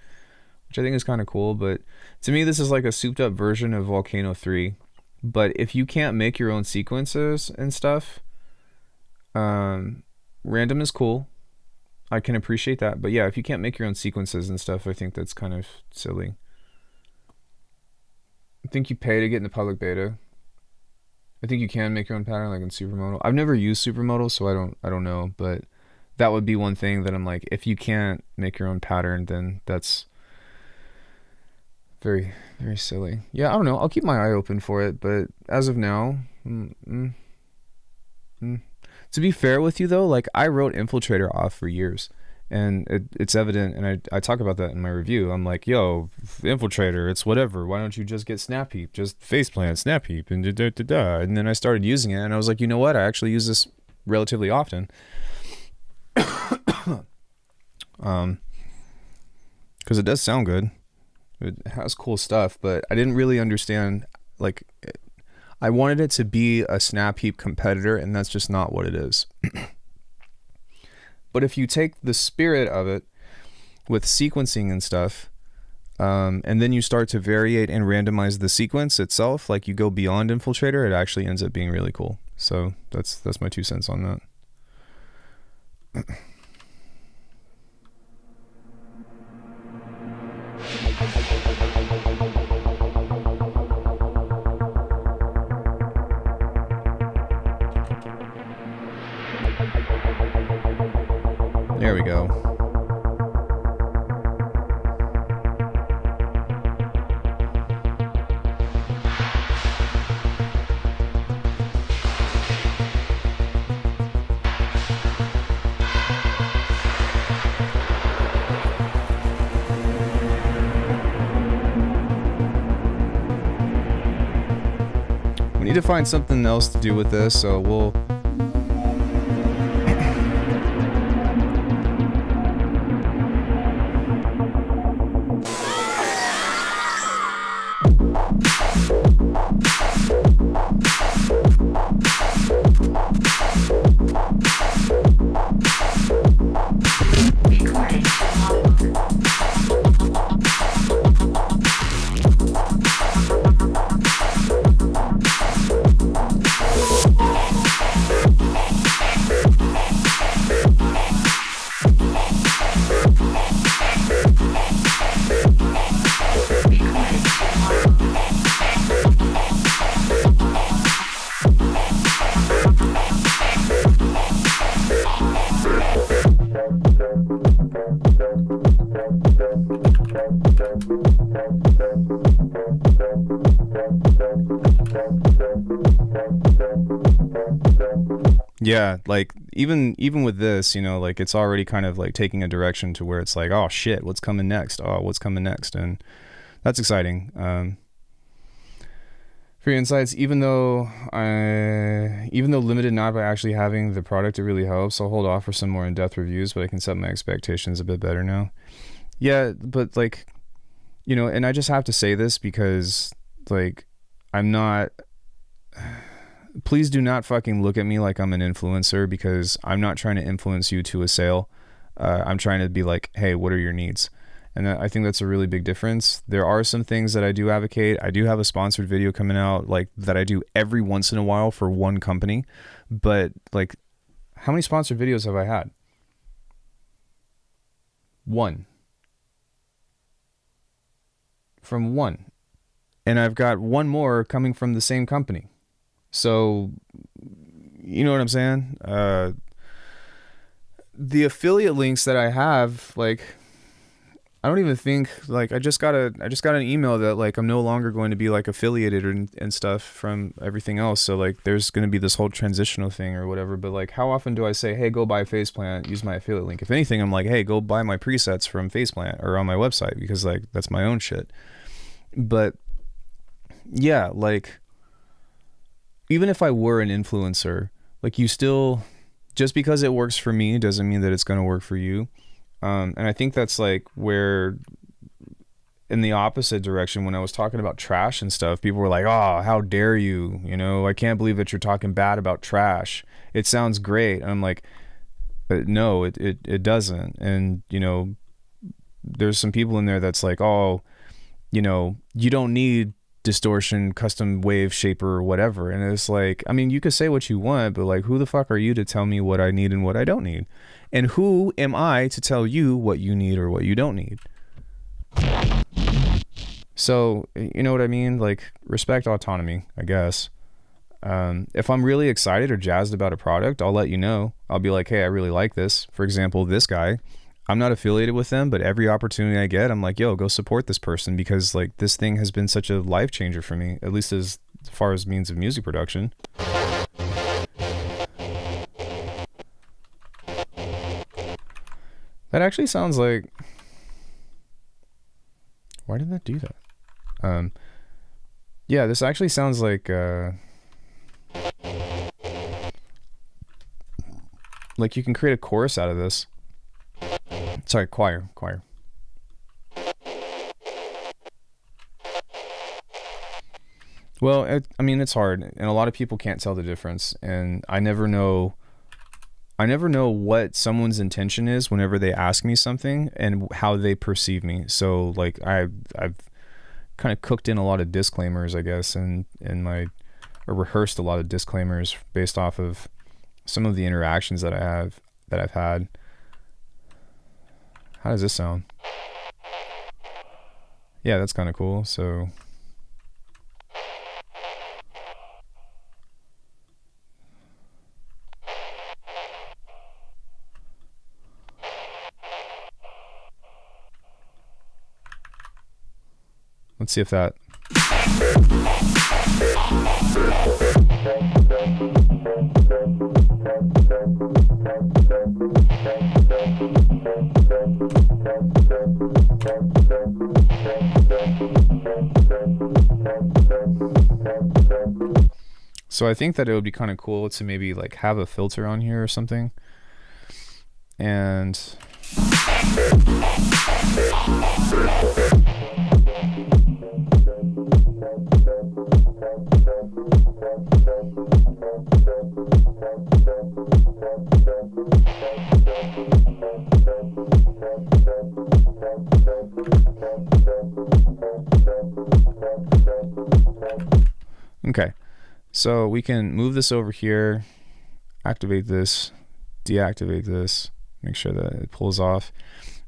C: which I think is kind of cool. But to me, this is like a souped up version of Volcano 3. But if you can't make your own sequences and stuff, random is cool. I can appreciate that. But yeah, if you can't make your own sequences and stuff, I think that's kind of silly. I think you pay to get in the public beta. I think you can make your own pattern like in Supermodal. I've never used Supermodal, so I don't know, but that would be one thing that I'm like, if you can't make your own pattern, then that's very, very silly. Yeah, I don't know. I'll keep my eye open for it, but as of now, to be fair with you though, like I wrote Infiltrator off for years. And it's evident, and I talk about that in my review. I'm like, yo, Infiltrator, it's whatever. Why don't you just get Snap Heap? Just Faceplant, Snap Heap, and da-da-da-da. And then I started using it, and I was like, you know what? I actually use this relatively often. Because it does sound good. It has cool stuff, but I didn't really understand, like, I wanted it to be a Snap Heap competitor, and that's just not what it is. But if you take the spirit of it with sequencing and stuff, and then you start to variate and randomize the sequence itself, like you go beyond Infiltrator, it actually ends up being really cool. So that's my 2 cents on that. There we go. We need to find something else to do with this, so we'll...
A: Recording logbook.
C: Yeah, like even with this, you know, like it's already kind of like taking a direction to where it's like, oh shit, what's coming next? Oh, what's coming next? And that's exciting. For your insights, even though limited not by actually having the product, it really helps. I'll hold off for some more in-depth reviews, but I can set my expectations a bit better now. Yeah, but like, you know, and I just have to say this because like I'm not... Please do not fucking look at me like I'm an influencer, because I'm not trying to influence you to a sale. I'm trying to be like, hey, what are your needs? And I think that's a really big difference. There are some things that I do advocate. I do have a sponsored video coming out like that I do every once in a while for one company. But like, how many sponsored videos have I had? One. From one. And I've got one more coming from the same company. So, you know what I'm saying? The affiliate links that I have, like, I don't even think, like, I just got an email that like I'm no longer going to be like affiliated and stuff from everything else. So like there's going to be this whole transitional thing or whatever. But like, how often do I say, hey, go buy Faceplant, use my affiliate link? If anything, I'm like, hey, go buy my presets from Faceplant or on my website, because like that's my own shit. But yeah, like, even if I were an influencer, like you still, just because it works for me doesn't mean that it's going to work for you. And I think that's like where, in the opposite direction, when I was talking about trash and stuff, people were like, oh, how dare you? You know, I can't believe that you're talking bad about trash. It sounds great. And I'm like, no, it doesn't. And, you know, there's some people in there that's like, oh, you know, you don't need distortion, custom wave shaper or whatever. And it's like, I mean, you could say what you want, but like, who the fuck are you to tell me what I need and what I don't need? And who am I to tell you what you need or what you don't need? So, you know what I mean? Like, respect autonomy, I guess. If I'm really excited or jazzed about a product, I'll let you know. I'll be like, hey, I really like this. For example, this guy, I'm not affiliated with them, but every opportunity I get, I'm like, yo, go support this person, because like this thing has been such a life changer for me, at least as far as means of music production. That actually sounds like... Why did that do that? Yeah, this actually sounds like you can create a chorus out of this. Sorry, choir. Well, I mean, it's hard, and a lot of people can't tell the difference, and I never know what someone's intention is whenever they ask me something and how they perceive me. So like I've kind of cooked in a lot of disclaimers, I guess, or rehearsed a lot of disclaimers based off of some of the interactions that I've had. How does this sound? Yeah, that's kind of cool. So let's see if that... So I think that it would be kind of cool to maybe like have a filter on here or something. And okay, so we can move this over here, activate this, deactivate this, make sure that it pulls off.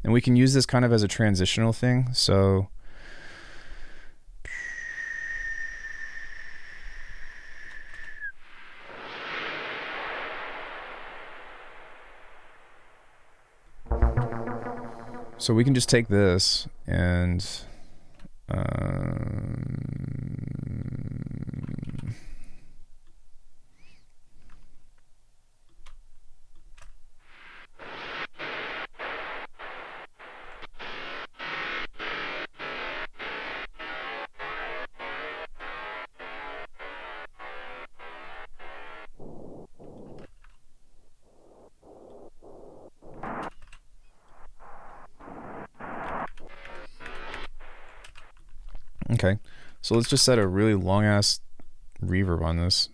C: And we can use this kind of as a transitional thing. So we can just take this and okay, so let's just set a really long ass reverb on this.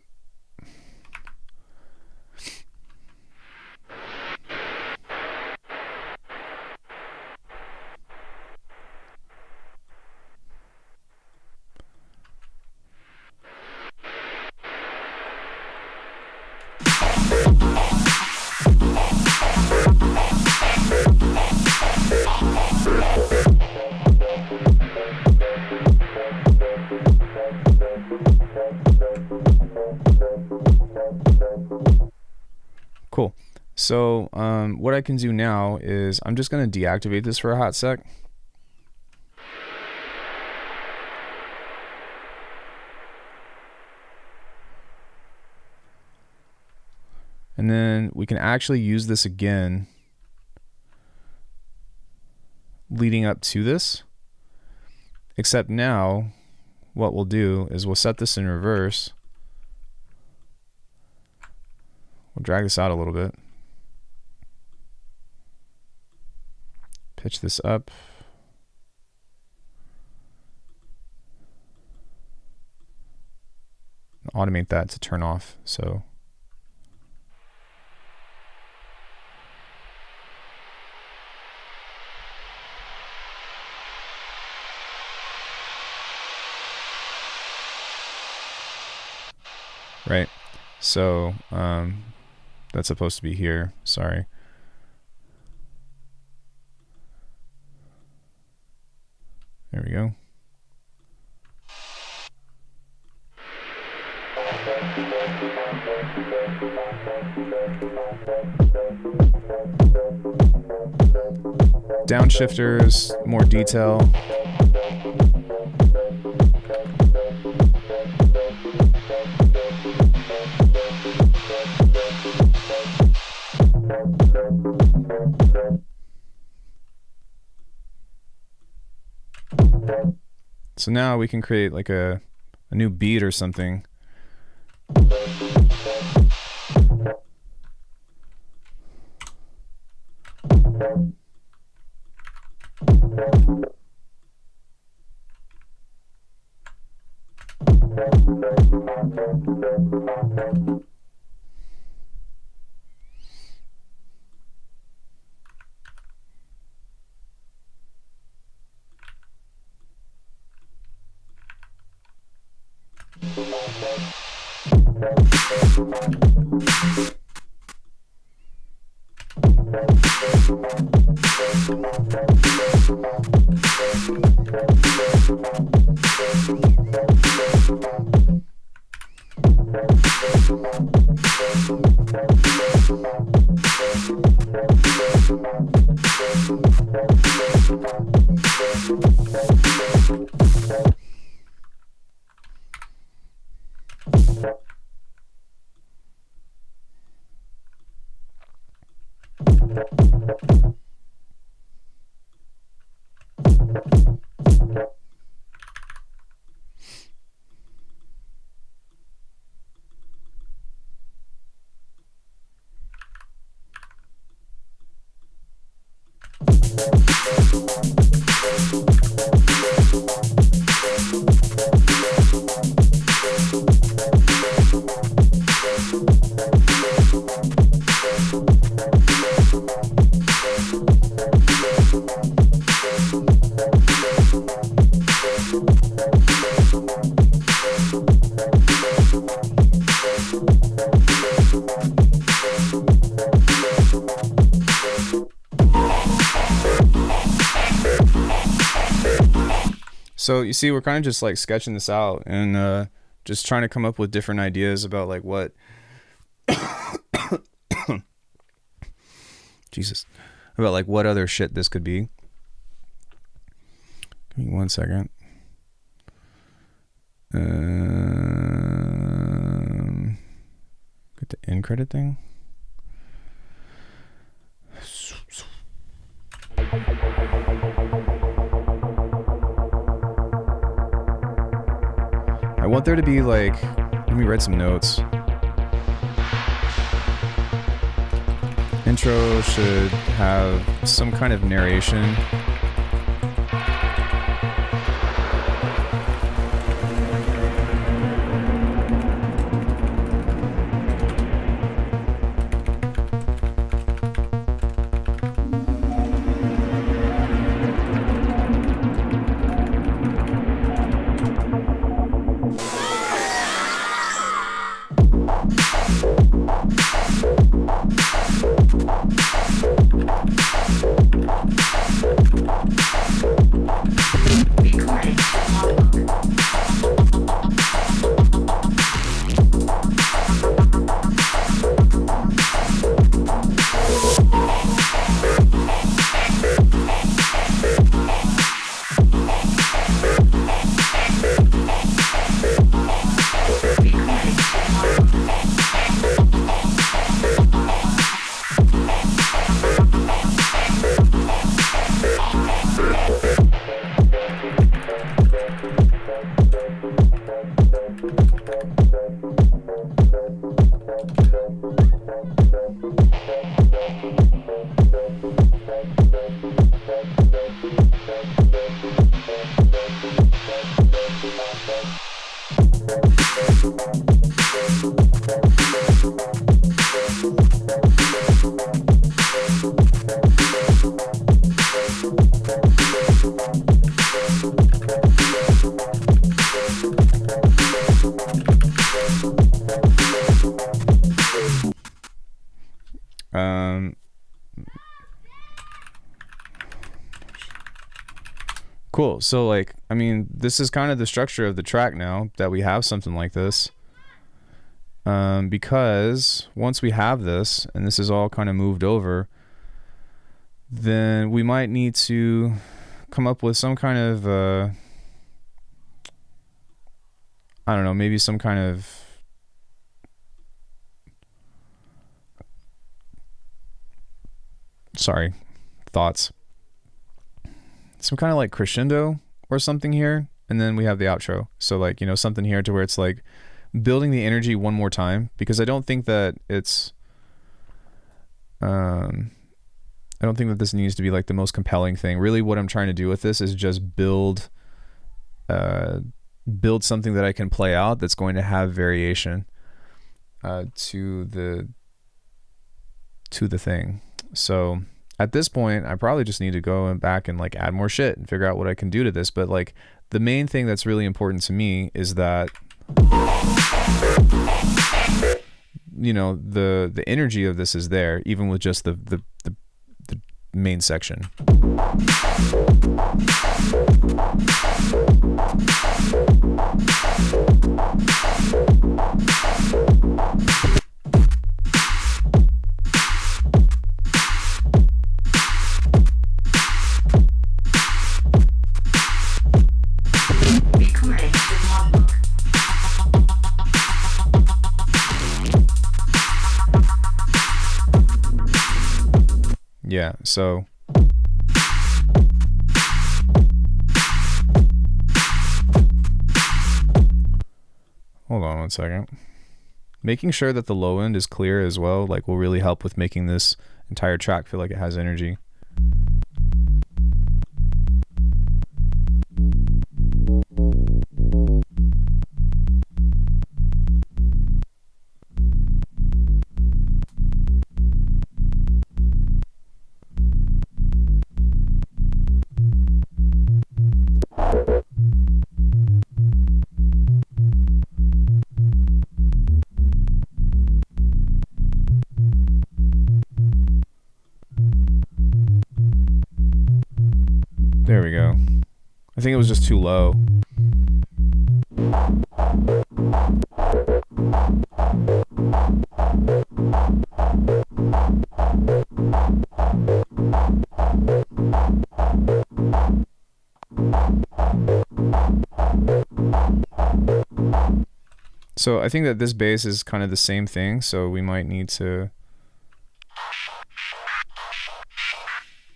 C: Cool. So what I can do now is I'm just going to deactivate this for a hot sec. And then we can actually use this again leading up to this. Except now what we'll do is we'll set this in reverse. We'll drag this out a little bit. Pitch this up. Automate that to turn off. So right. So that's supposed to be here. Sorry. There we go. Downshifters, more detail. So now we can create like a new beat or something. So you see, we're kind of just like sketching this out and just trying to come up with different ideas about like what Jesus, about like what other shit this could be. Give me 1 second. Get the end credit thing. I want there to be like, let me write some notes. Intro should have some kind of narration. Cool. So like, I mean, this is kind of the structure of the track now that we have something like this. Because once we have this and this is all kind of moved over, then we might need to come up with some kind of, I don't know, maybe some kind of thoughts. Some kind of like crescendo or something here, and then we have the outro. So like, you know, something here to where it's like building the energy one more time, because I don't think that it's I don't think that this needs to be like the most compelling thing. Really what I'm trying to do with this is just build something that I can play out that's going to have variation to the thing. So at this point, I probably just need to go back and like add more shit and figure out what I can do to this. But like the main thing that's really important to me is that, you know, the energy of this is there, even with just the main section. Yeah, so hold on 1 second. Making sure that the low end is clear as well, like, will really help with making this entire track feel like it has energy. There we go. I think it was just too low. So I think that this bass is kind of the same thing, so we might need to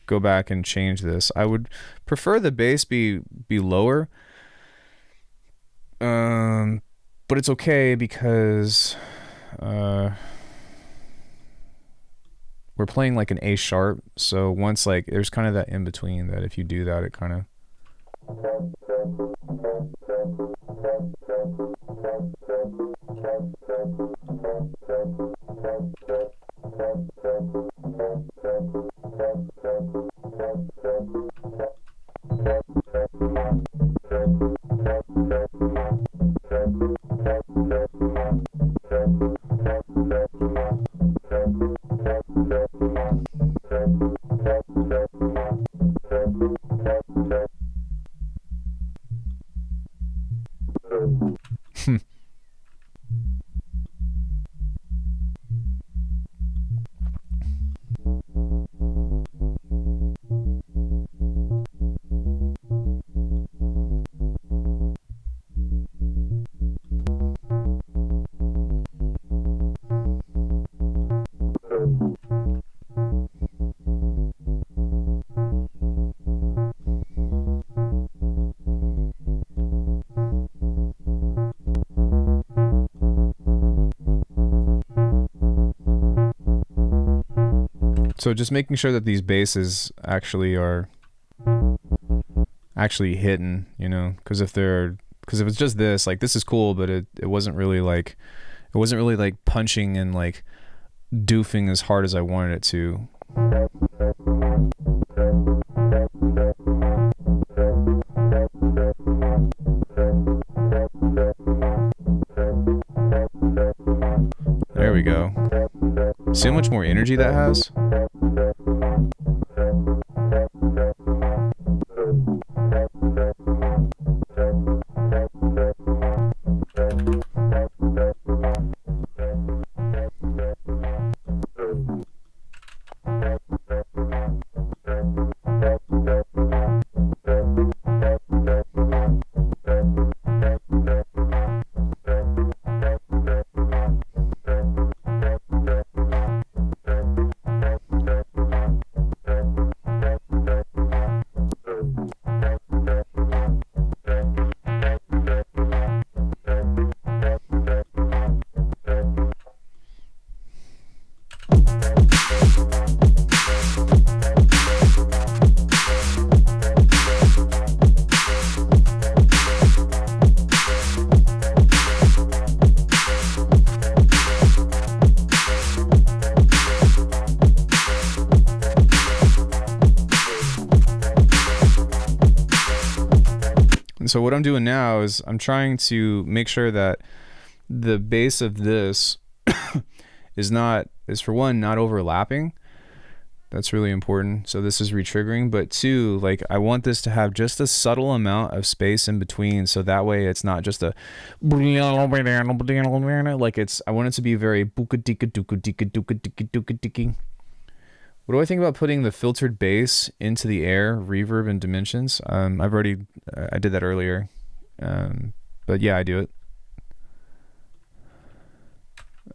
C: go back and change this. I would prefer the bass be lower, but it's okay because we're playing like an A sharp, so once like there's kind of that in between that if you do that it kind of So just making sure that these basses actually are actually hitting, you know, because if it's just this, like this is cool, but it wasn't really like punching and like doofing as hard as I wanted it to. There we go. See how much more energy that has? So what I'm doing now is I'm trying to make sure that the bass of this is for one, not overlapping. That's really important. So this is retriggering, but two, like I want this to have just a subtle amount of space in between. So that way it's not just a like I want it to be very What do I think about putting the filtered bass into the air, reverb, and dimensions? I did that earlier, but yeah, I do it.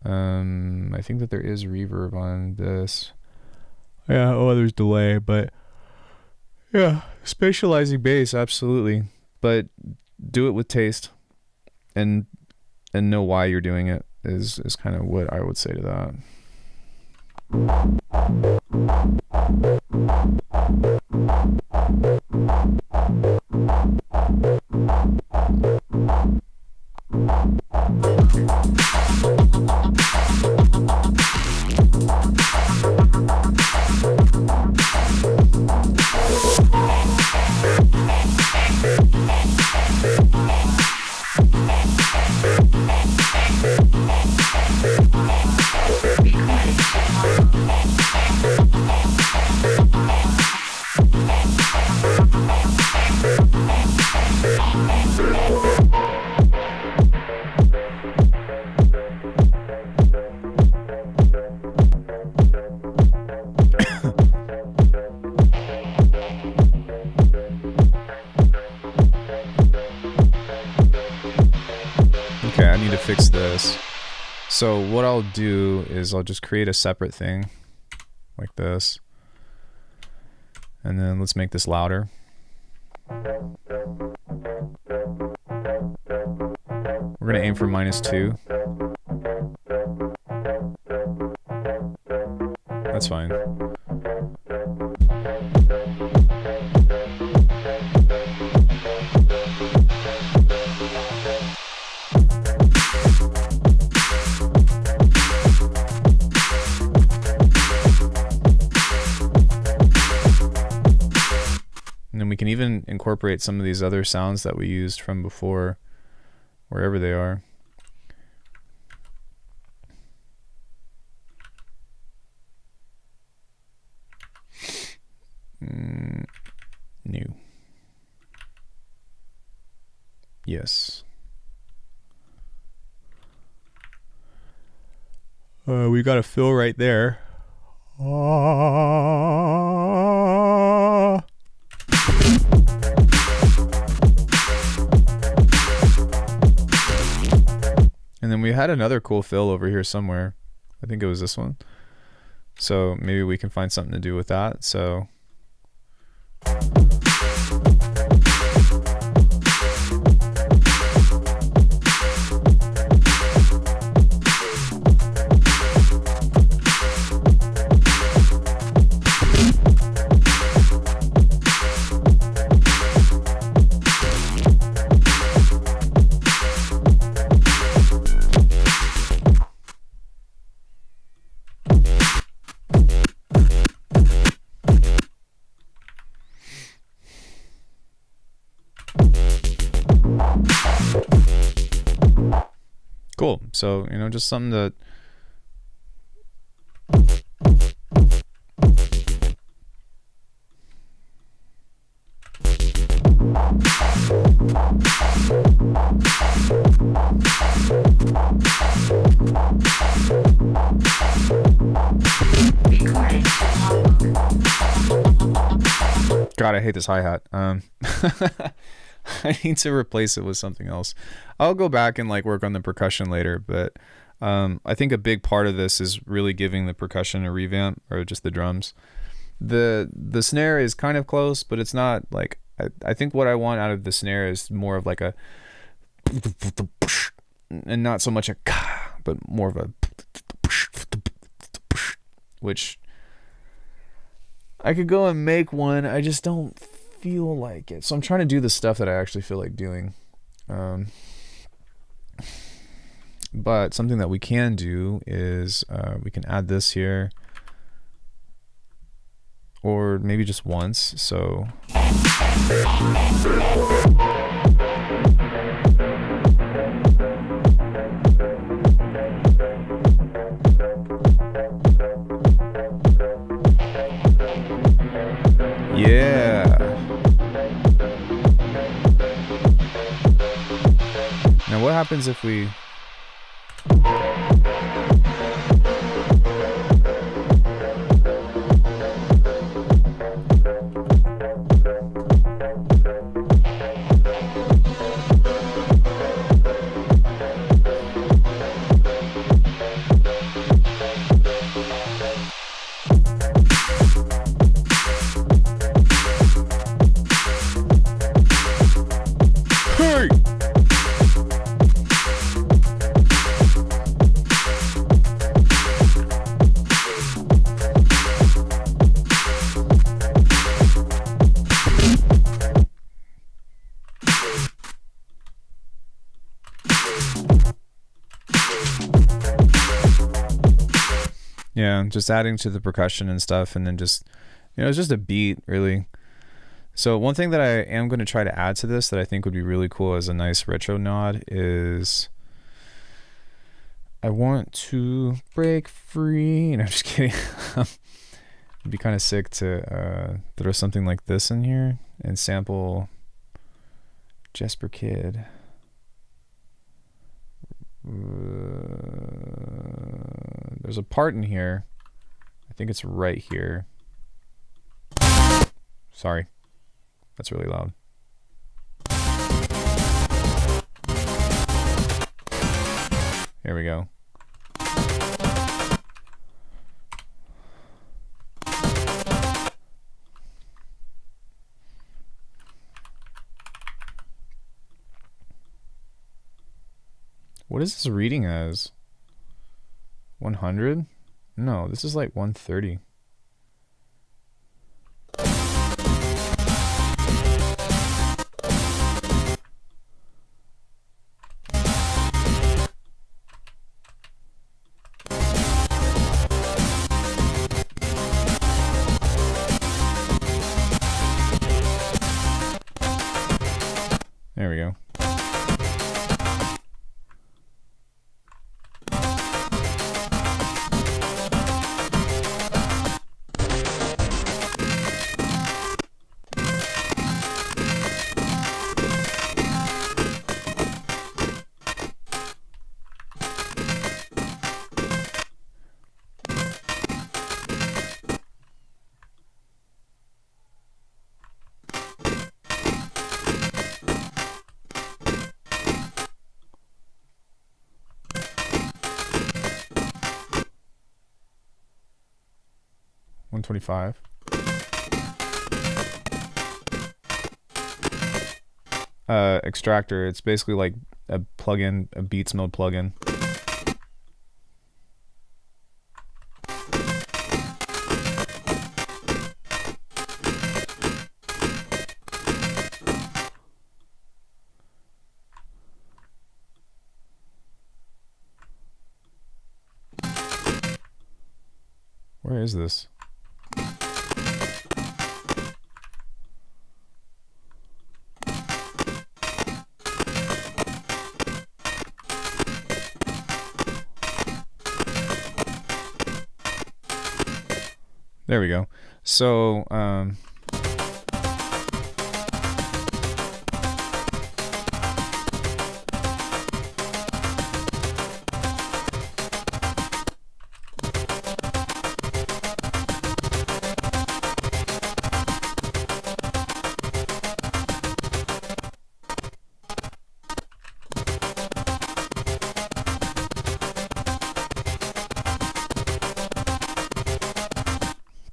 C: I think that there is reverb on this. Yeah, there's delay, but yeah, spatializing bass, absolutely. But do it with taste, and know why you're doing it is kind of what I would say to that.
A: Be quiet.
C: So what I'll do is I'll just create a separate thing like this. And then let's make this louder. We're gonna aim for -2. That's fine. And then we can even incorporate some of these other sounds that we used from before, wherever they are. New. Yes. We got a fill right there. And then we had another cool fill over here somewhere. I think it was this one. So maybe we can find something to do with that. So cool. So, you know, just something that God, I hate this hi-hat. I need to replace it with something else. I'll go back and like work on the percussion later, but I think a big part of this is really giving the percussion a revamp, or just the drums. The snare is kind of close, but it's not like, I think what I want out of the snare is more of like a, and not so much a, but more of a, which I could go and make one. I just don't feel like it. So I'm trying to do the stuff that I actually feel like doing. But something that we can do is we can add this here, or maybe just once. So yeah. Now what happens if we yeah, just adding to the percussion and stuff, and then just, you know, it's just a beat, really. So one thing that I am going to try to add to this that I think would be really cool as a nice retro nod is I want to break free. No, I'm just kidding. It'd be kind of sick to throw something like this in here and sample Jesper Kid. There's a part in here. I think it's right here. Sorry. That's really loud. Here we go. What is this reading as? 100? No, this is like 130. There we go. $125. Extractor. It's basically like a plugin, a Beats mode plugin. Where is this? There we go. So,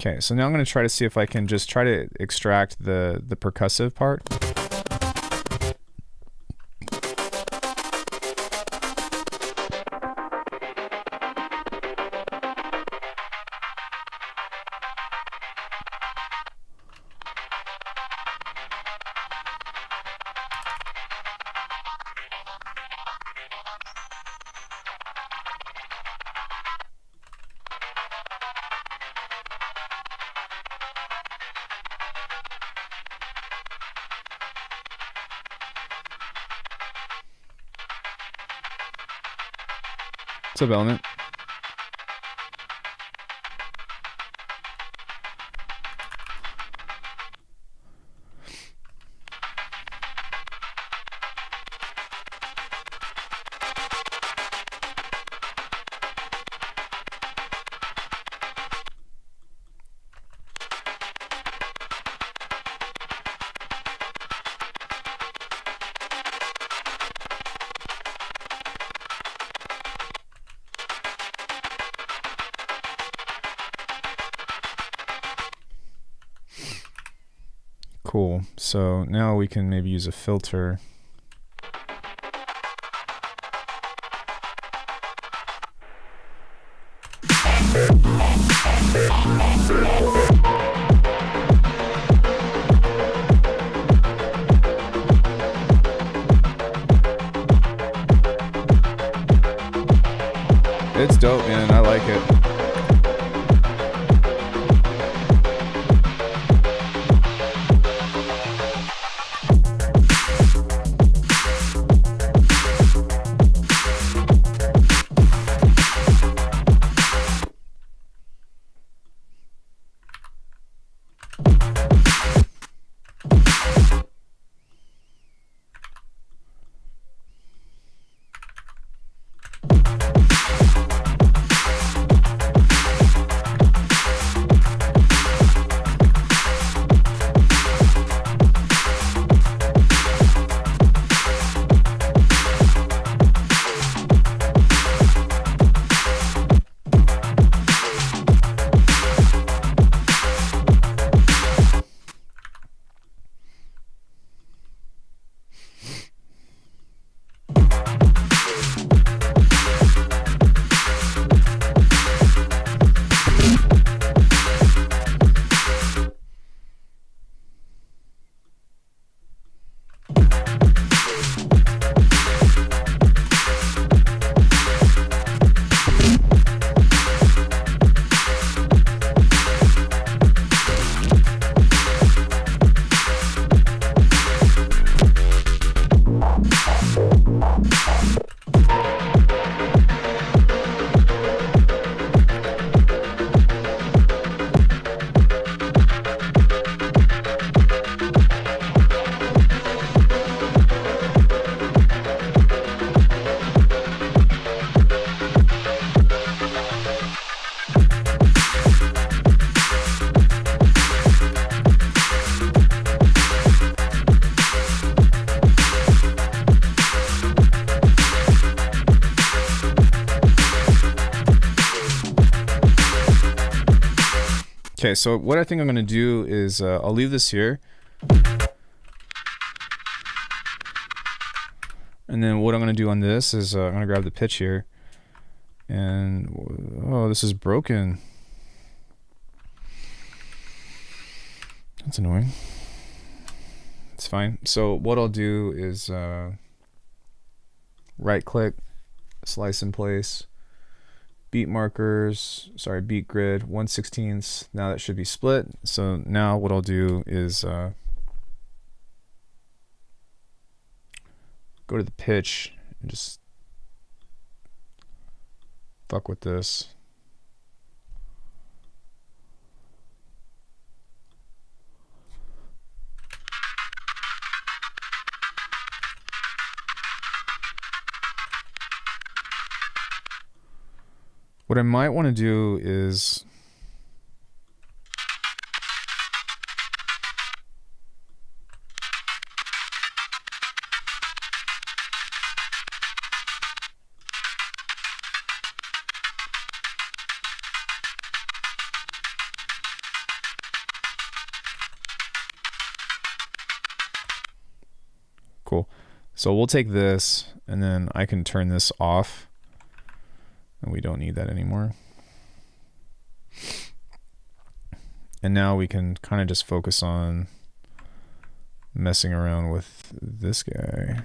C: okay, so now I'm going to try to see if I can just try to extract the percussive part. What's up, Element? Cool. So now we can maybe use a filter. It's dope, man. I like it. Okay, so what I think I'm going to do is I'll leave this here. And then what I'm going to do on this is I'm going to grab the pitch here. And, oh, this is broken. That's annoying. It's fine. So what I'll do is right click, slice in place, beat markers, sorry, beat grid, 1/16. Now that should be split. So now what I'll do is go to the pitch and just fuck with this. What I might want to do is cool. So we'll take this and then I can turn this off. And we don't need that anymore. And now we can kind of just focus on messing around with this guy.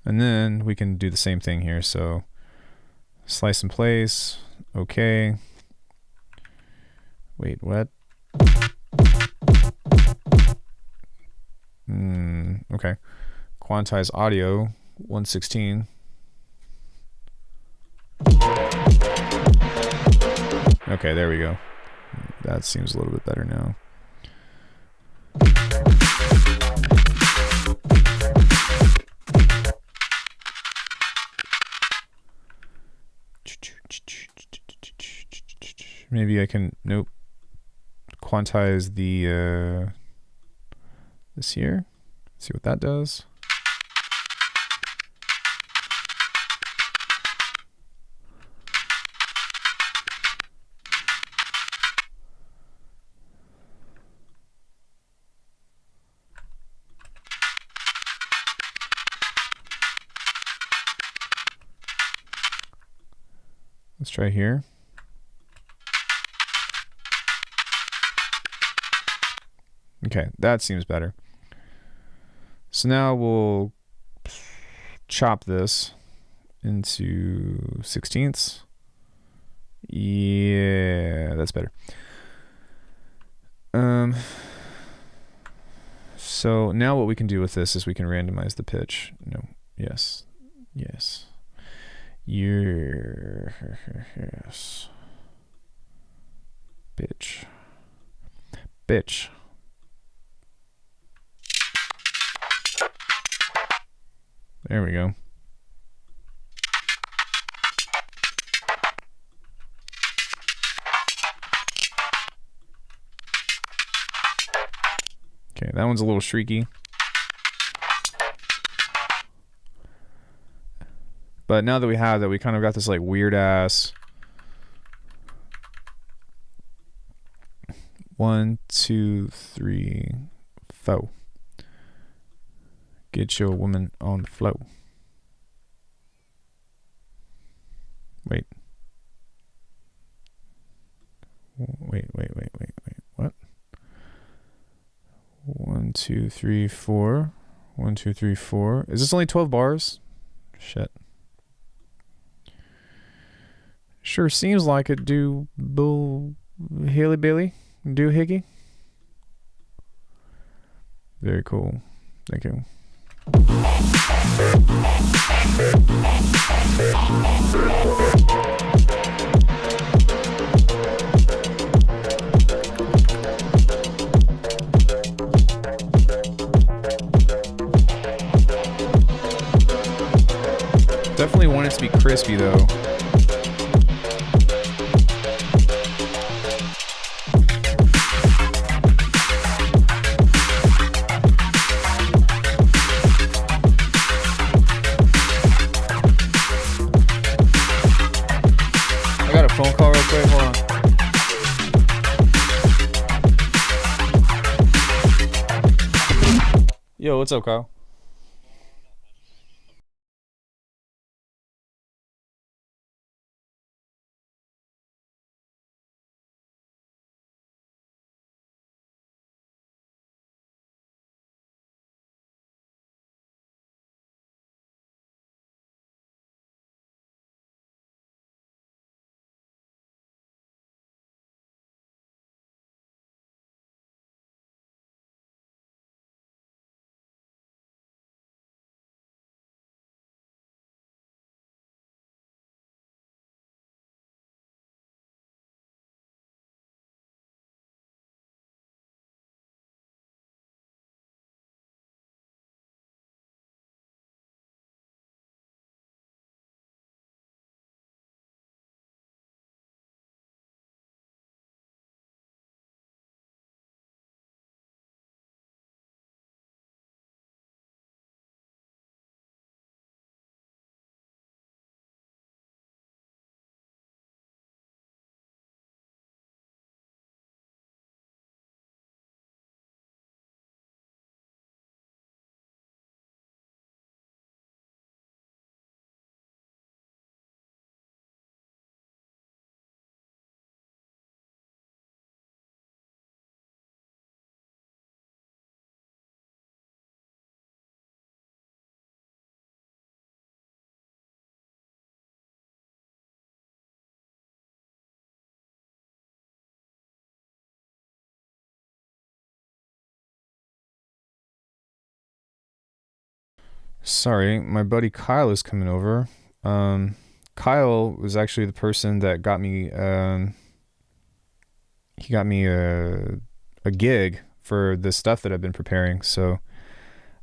C: And then we can do the same thing here. So slice in place. Okay. Wait, what? Okay. Quantize audio, 1/16. Okay, there we go. That seems a little bit better now. Maybe I can, nope, quantize the this here. See what that does. Let's try here. Okay, that seems better. So now we'll chop this into 16ths. Yeah, that's better. So now what we can do with this is we can randomize the pitch. No, yes, yes. Yes. Bitch. Bitch. There we go. Okay, that one's a little shrieky. But now that we have that, we kind of got this like weird ass 1, 2, 3, 4. Get your woman on the flow. Wait. Wait. What? 1, 2, 3, 4. 1, 2, 3, 4. Is this only 12 bars? Shit. Sure seems like it. Do bull hilly billy. Do higgy. Very cool. Thank you. crispy though. I got a phone call real quick. Hold on. Yo, what's up, Kyle? Sorry, my buddy Kyle is coming over. Kyle was actually the person that got me. He got me a gig for the stuff that I've been preparing. So,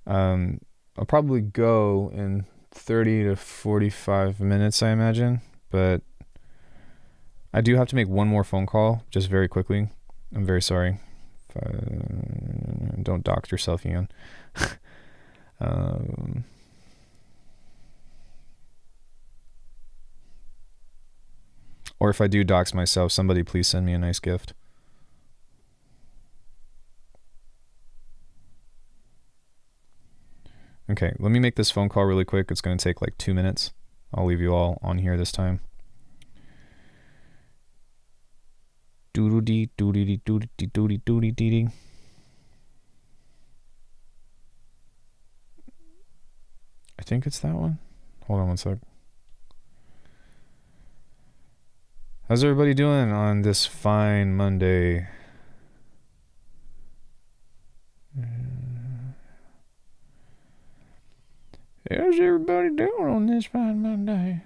C: I'll probably go in 30 to 45 minutes, I imagine. But I do have to make one more phone call, just very quickly. I'm very sorry. Don't dox yourself, Ian. Or if I do dox myself, somebody please send me a nice gift. Okay, let me make this phone call really quick. It's going to take like 2 minutes. I'll leave you all on here this time. Doodle-dee, doodle-dee, doodle-dee, doodle-dee, doodle-dee. I think it's that one. Hold on one sec. How's everybody doing on this fine Monday? How's everybody doing on this fine Monday?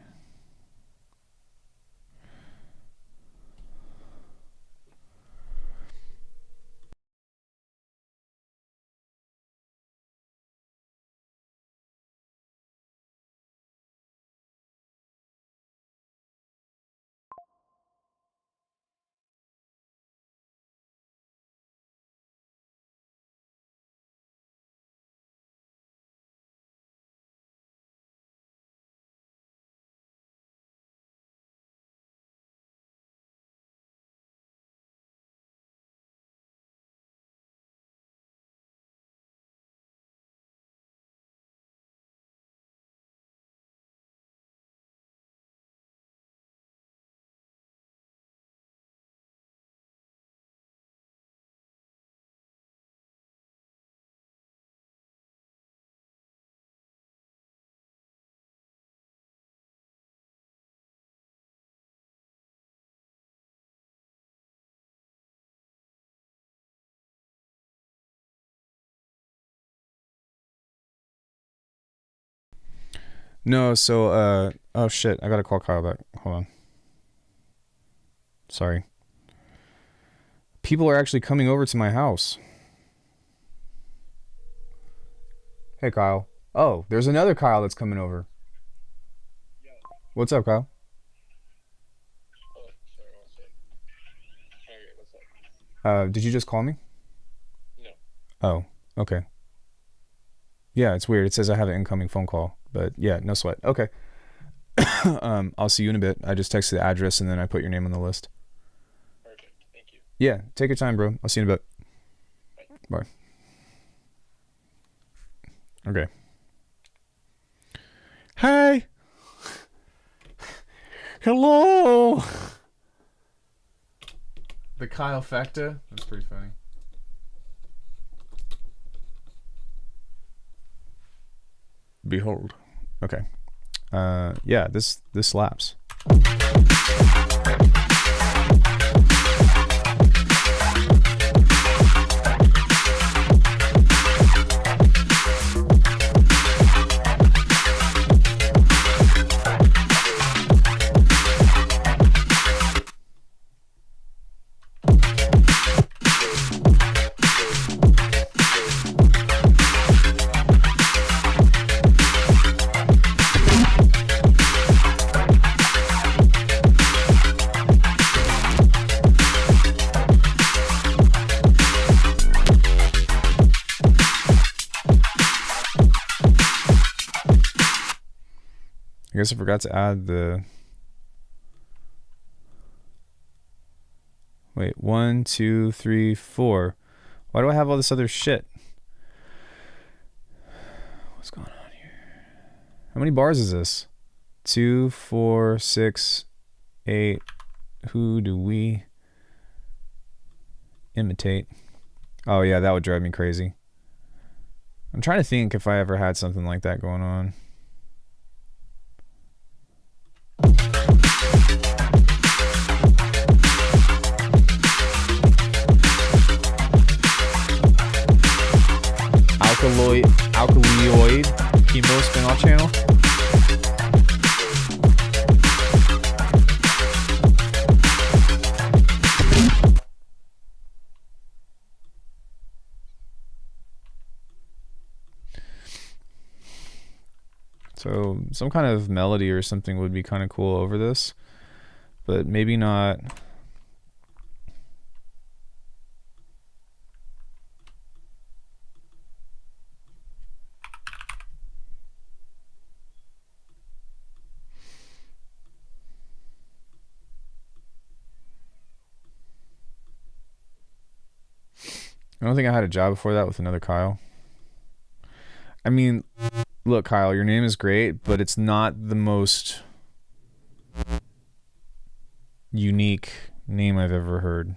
C: No, so, oh shit, I gotta call Kyle back. Hold on. Sorry. People are actually coming over to my house. Hey, Kyle. Oh, there's another Kyle that's coming over. What's up, Kyle?
A: Oh, sorry, one sec. Okay, what's up?
C: Did you just call me?
A: No.
C: Oh, okay. Yeah, it's weird. It says I have an incoming phone call, but yeah, no sweat. Okay. I'll see you in a bit. I just texted the address and then I put your name on the list.
A: Perfect. Thank you.
C: Yeah, take your time, bro. I'll see you in a bit. Bye. Okay. Hey. Hello. The Kyle factor. That's pretty funny. Behold. Okay. Yeah, this slaps. I guess I forgot to add the... Wait, 1, 2, 3, 4. Why do I have all this other shit? What's going on here? How many bars is this? 2, 4, 6, 8. Who do we imitate? Oh yeah, that would drive me crazy. I'm trying to think if I ever had something like that going on. Alkaloid chemo spin-off channel. So some kind of melody or something would be kind of cool over this, but maybe not. I don't think I had a job before that with another Kyle. I mean, look, Kyle, your name is great, but it's not the most unique name I've ever heard.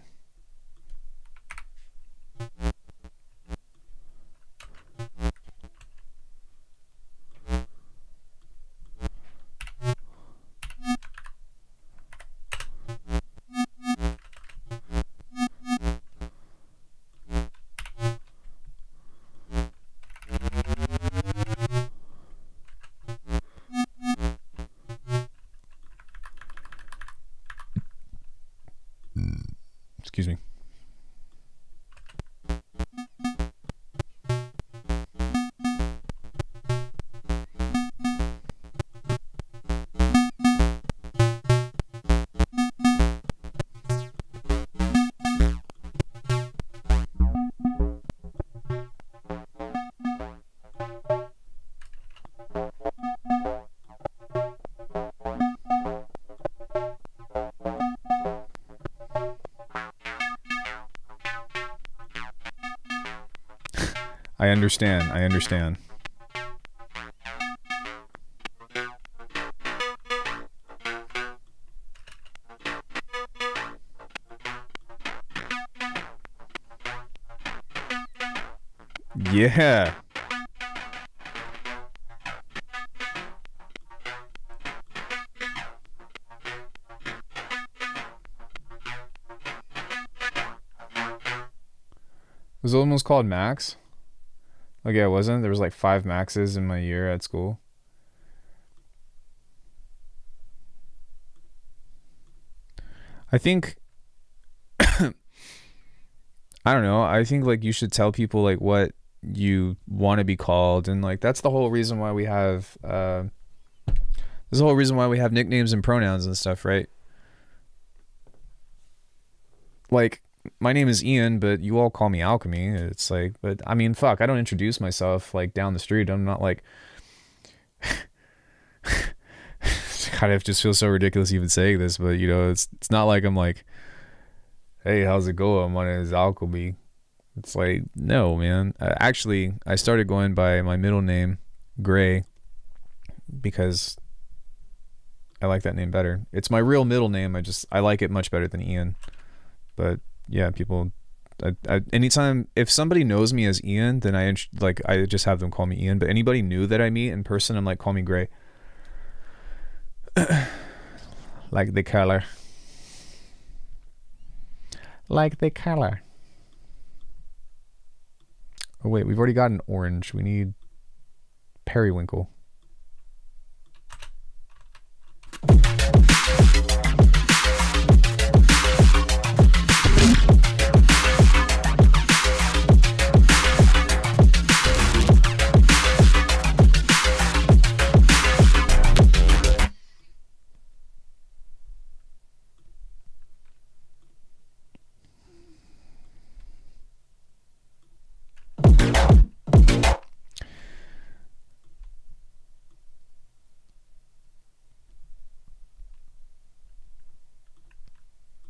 C: Excuse me. I understand. I understand. Yeah. Was it almost called Max? Like, yeah, it wasn't. There was like 5 Maxes in my year at school. I think I don't know. I think like you should tell people like what you want to be called, and like that's the whole reason why we have There's the whole reason why we have nicknames and pronouns and stuff, right? Like, my name is Ian, but you all call me Alckemy. It's like, but I mean, fuck, I don't introduce myself like down the street. I'm not like, kind of just feels so ridiculous even saying this, but you know, it's not like I'm like, hey, how's it going? My name is Alckemy. It's like, no, man. Actually, I started going by my middle name, Gray, because I like that name better. It's my real middle name. I like it much better than Ian. But yeah, people, anytime if somebody knows me as Ian, then I just have them call me Ian. But anybody new that I meet in person, I'm like, call me Gray. Like the color. Like the color. Oh wait, we've already got an orange. We need periwinkle.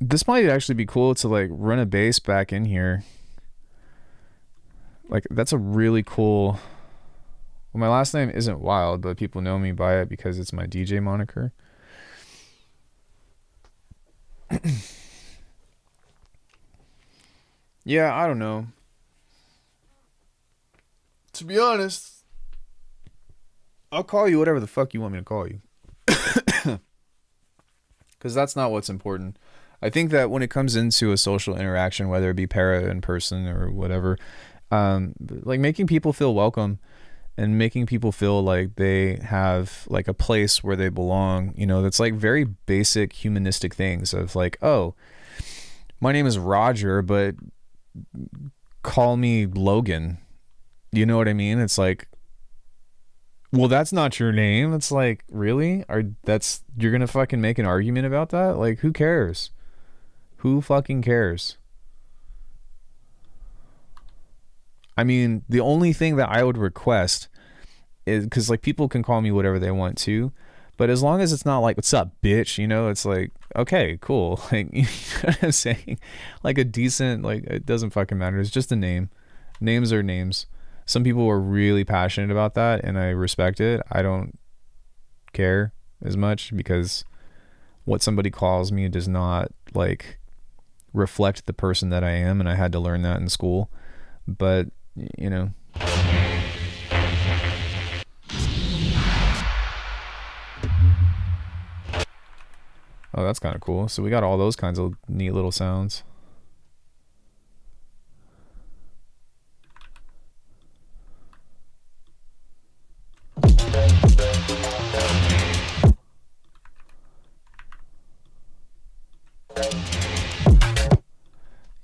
C: This might actually be cool to like run a bass back in here. Like that's a really cool. Well, my last name isn't Wild, but people know me by it because it's my DJ moniker. Yeah, I don't know. To be honest, I'll call you whatever the fuck you want me to call you. Because that's not what's important. I think that when it comes into a social interaction, whether it be para in person or whatever, like making people feel welcome and making people feel like they have like a place where they belong, you know, that's like very basic humanistic things of like, oh, my name is Roger, but call me Logan. You know what I mean? It's like, well, that's not your name. It's like, really? You're gonna fucking make an argument about that? Like, who cares? Who fucking cares? I mean, the only thing that I would request is, because like people can call me whatever they want to, but as long as it's not like, what's up, bitch? You know, it's like, okay, cool. Like, you know what I'm saying? Like a decent, like, it doesn't fucking matter. It's just a name. Names are names. Some people are really passionate about that, and I respect it. I don't care as much because what somebody calls me does not like reflect the person that I am, and I had to learn that in school. But you know, oh, that's kind of cool. So we got all those kinds of neat little sounds.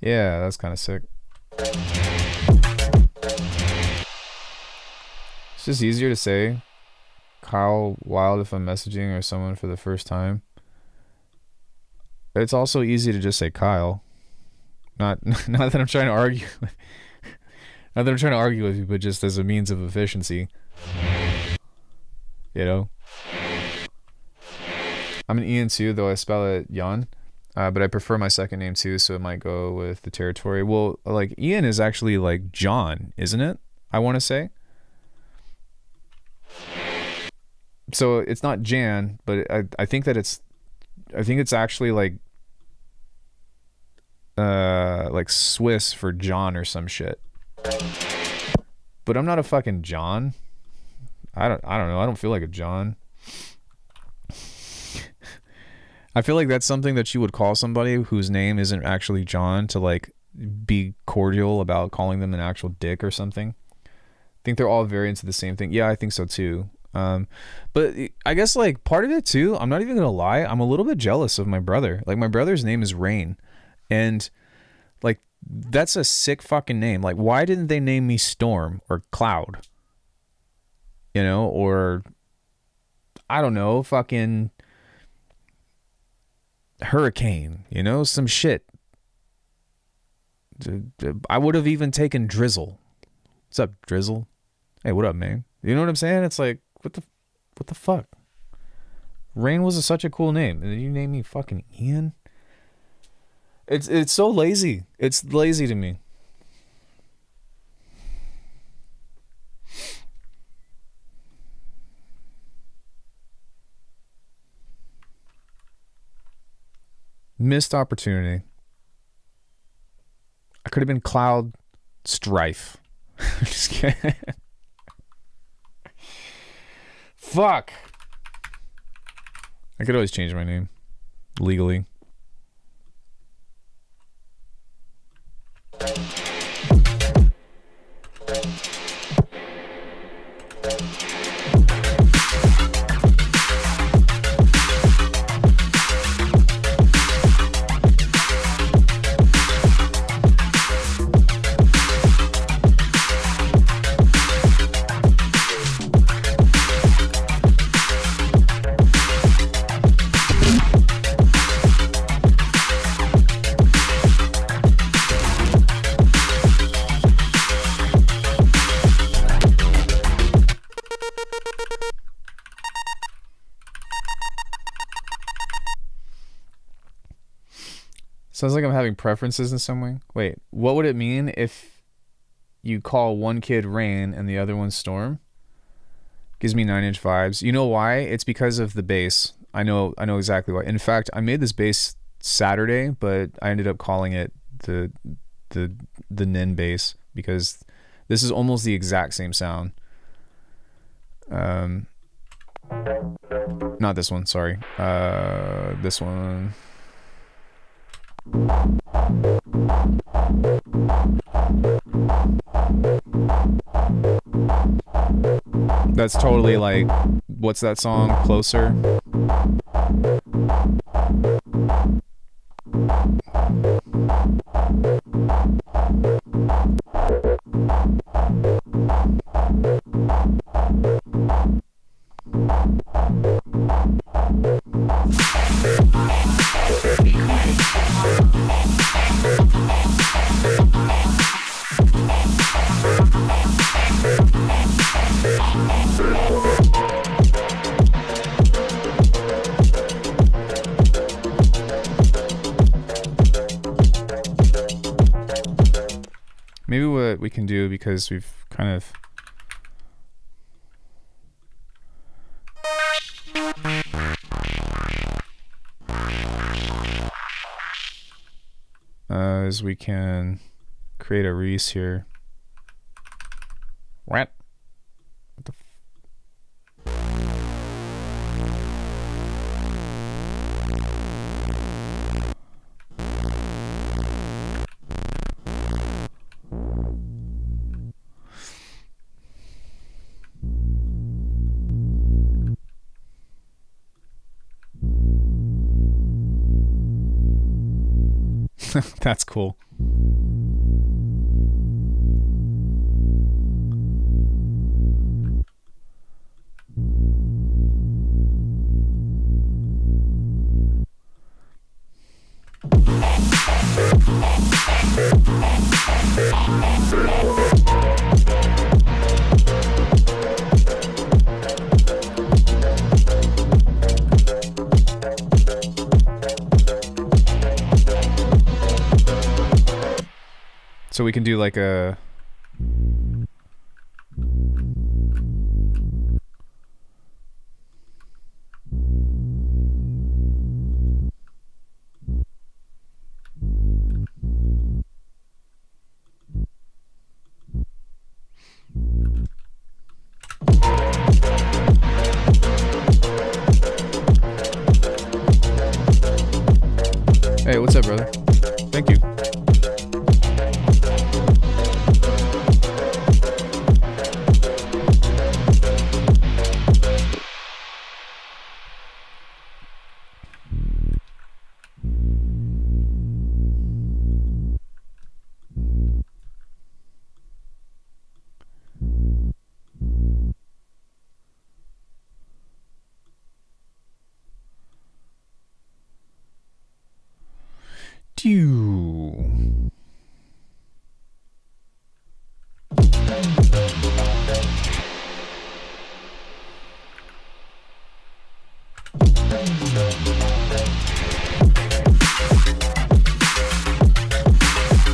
C: Yeah, that's kind of sick. It's just easier to say Kyle Wild if I'm messaging or someone for the first time. It's also easy to just say Kyle. Not that I'm trying to argue. Not that I'm trying to argue with you, but just as a means of efficiency. You know? I'm an Ian too, though I spell it Jan. But I prefer my second name too, so it might go with the territory. Well, like Ian is actually like John, isn't it? I want to say. So it's not Jan, but I think it's actually like Swiss for John or some shit. But I'm not a fucking John. I don't know. I don't feel like a John. I feel like that's something that you would call somebody whose name isn't actually John to like be cordial about calling them an actual dick or something. I think they're all variants of the same thing. Yeah, I think so too. But I guess like part of it too, I'm not even gonna lie, I'm a little bit jealous of my brother. Like my brother's name is Rain, and like that's a sick fucking name. Like why didn't they name me Storm or Cloud? You know, or I don't know, fucking hurricane, you know, some shit. I would have even taken drizzle. What's up, drizzle? Hey, what up, man? You know what I'm saying? It's like, what the fuck? Rain was such a cool name, and then you name me fucking Ian. It's so lazy. It's lazy to me. Missed opportunity. I could have been Cloud Strife. Just kidding. Fuck. I could always change my name legally. Sounds like I'm having preferences in some way. Wait, what would it mean if you call one kid Rain and the other one Storm? Gives me 9 Inch vibes. You know why? It's because of the bass. I know exactly why. In fact, I made this bass Saturday, but I ended up calling it the Nin bass because this is almost the exact same sound. Not this one, sorry. This one. That's totally like, what's that song? Closer. Maybe what we can do, because we've kind of is we can create a Reese here. What the That's cool. So we can do like a Hey, what's up, brother? Thank you.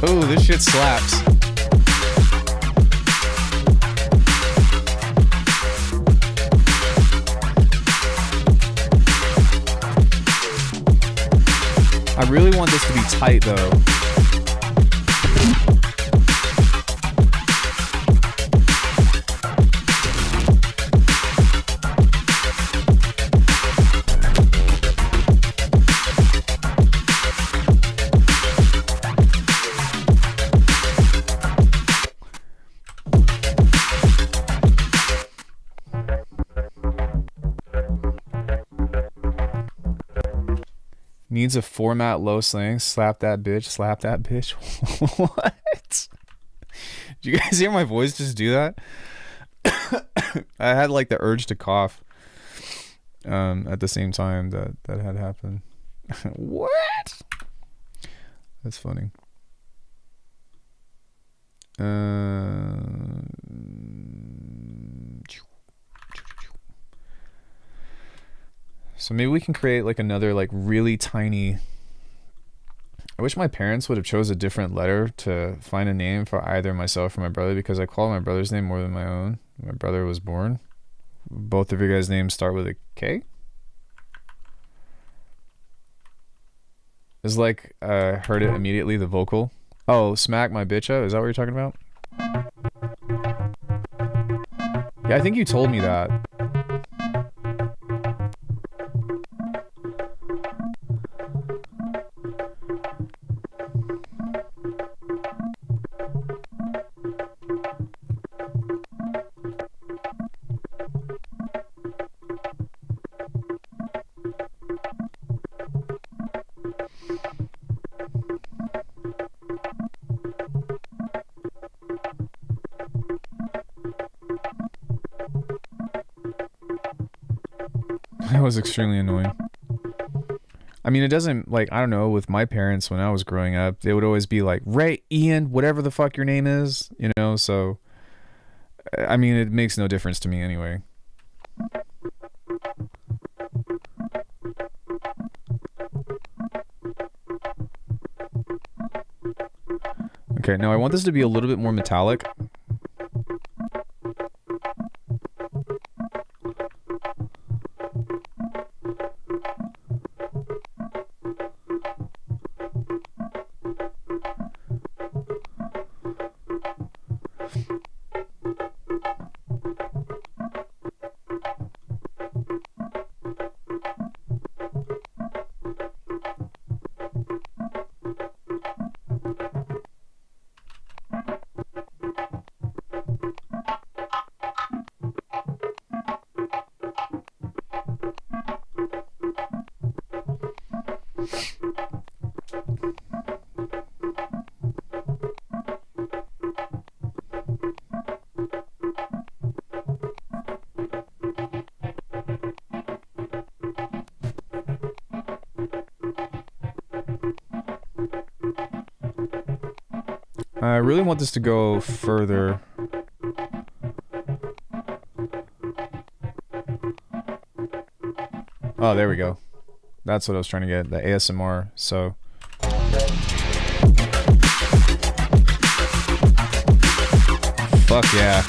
C: Oh, this shit slaps. I really want this to be tight though. Needs a format low slang. Slap that bitch. Slap that bitch. What? Did you guys hear my voice just do that? I had like the urge to cough at the same time that had happened. What? That's funny. So maybe we can create like another like really tiny. I wish my parents would have chose a different letter to find a name for either myself or my brother, because I call my brother's name more than my own. My brother was born. Both of your guys' names start with a K. It's like heard it immediately, the vocal. Oh, smack my bitcha. Is that what you're talking about? Yeah, I think you told me that. That was extremely annoying. I mean, it doesn't, like, I don't know, with my parents when I was growing up, they would always be like, Ray, Ian, whatever the fuck your name is, you know, so, I mean, it makes no difference to me anyway. Okay, now I want this to be a little bit more metallic. I really want this to go further. Oh, there we go. That's what I was trying to get, the ASMR, so. Fuck yeah.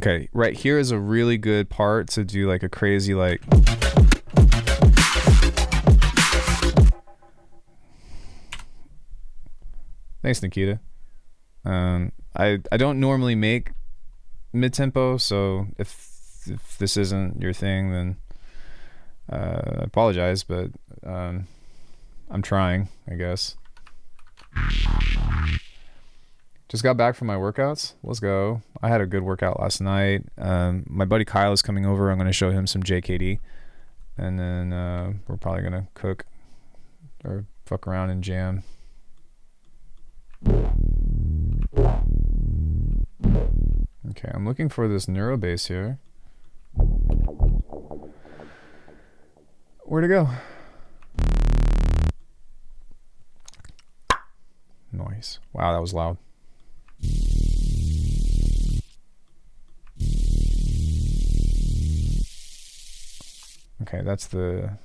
C: Okay, right here is a really good part to do like a crazy like. Thanks, Nikita. I don't normally make mid-tempo, so if this isn't your thing, then I apologize, but I'm trying, I guess. Just got back from my workouts. Let's go. I had a good workout last night. My buddy Kyle is coming over. I'm going to show him some JKD, and then we're probably going to cook or fuck around and jam. Okay, I'm looking for this neuro bass here. Where'd it go? Noise. Wow, that was loud. Okay, that's the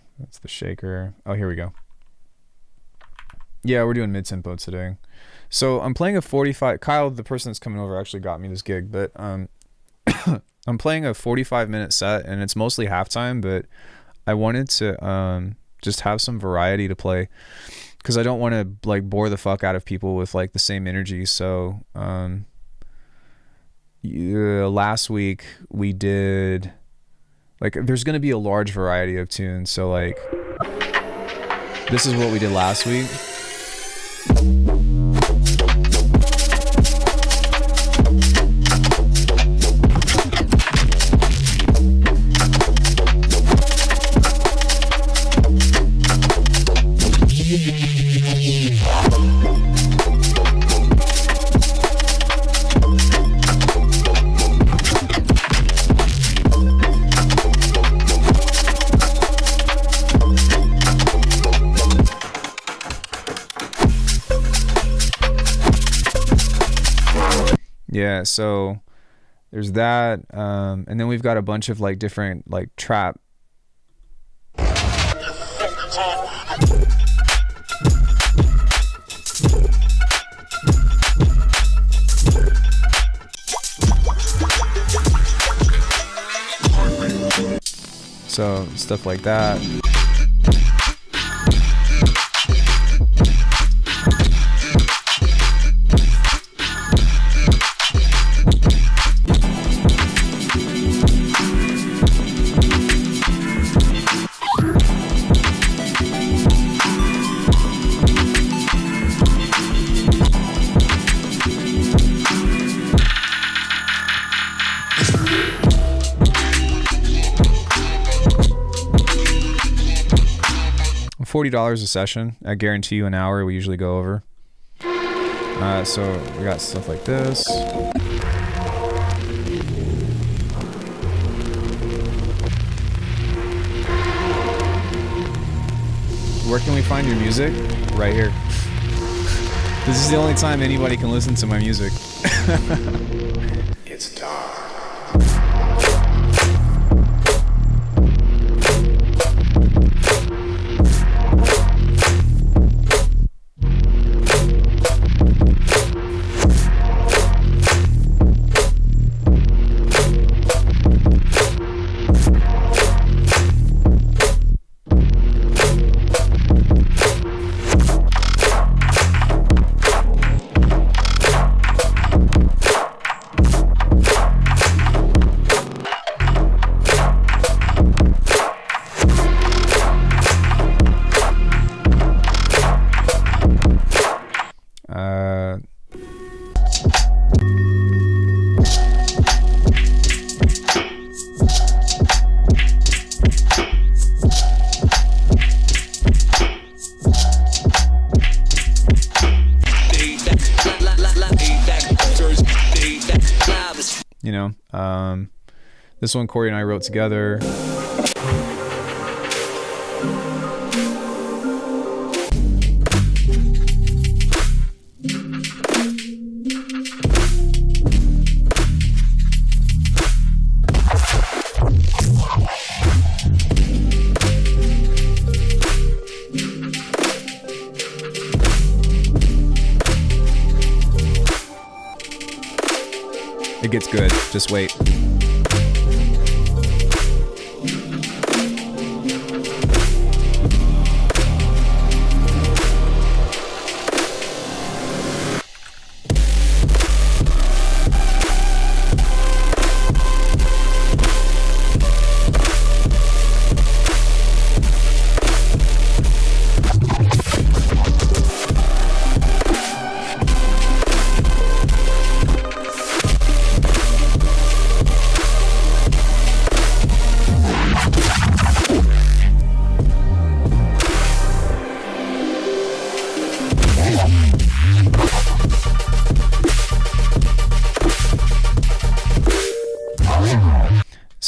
C: shaker. Oh, here we go. Yeah, we're doing mid-tempo today. So I'm playing a 45. Kyle, the person that's coming over, actually got me this gig, but I'm playing a 45-minute set, and it's mostly halftime, but I wanted to just have some variety to play, because I don't want to like bore the fuck out of people with like the same energy. So last week we did like, there's going to be a large variety of tunes. So like, this is what we did last week. Yeah, so there's that, and then we've got a bunch of like different like trap. So stuff like that. $40 a session. I guarantee you an hour. We usually go over. So we got stuff like this. Where can we find your music? Right here. This is the only time anybody can listen to my music. It's dark. You know, this one Corey and I wrote together. It gets good. Just wait.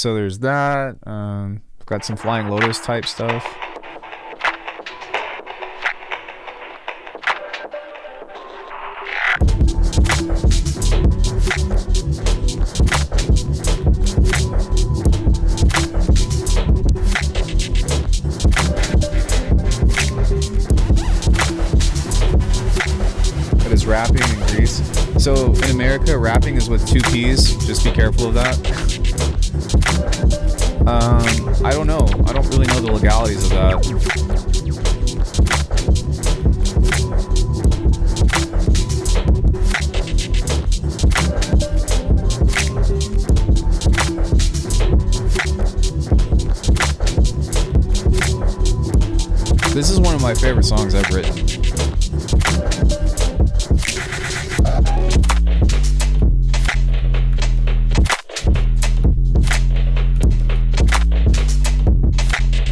C: So there's that. Got some Flying Lotus type stuff. That is rapping in Greece. So in America, rapping is with 2 keys. Just be careful of that. I don't know. I don't really know the legalities of that. This is one of my favorite songs I've written.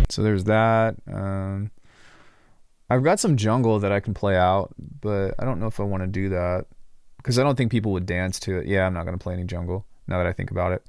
C: So there's that. I've got some jungle that I can play out, but I don't know if I want to do that because I don't think people would dance to it. Yeah, I'm not going to play any jungle now that I think about it.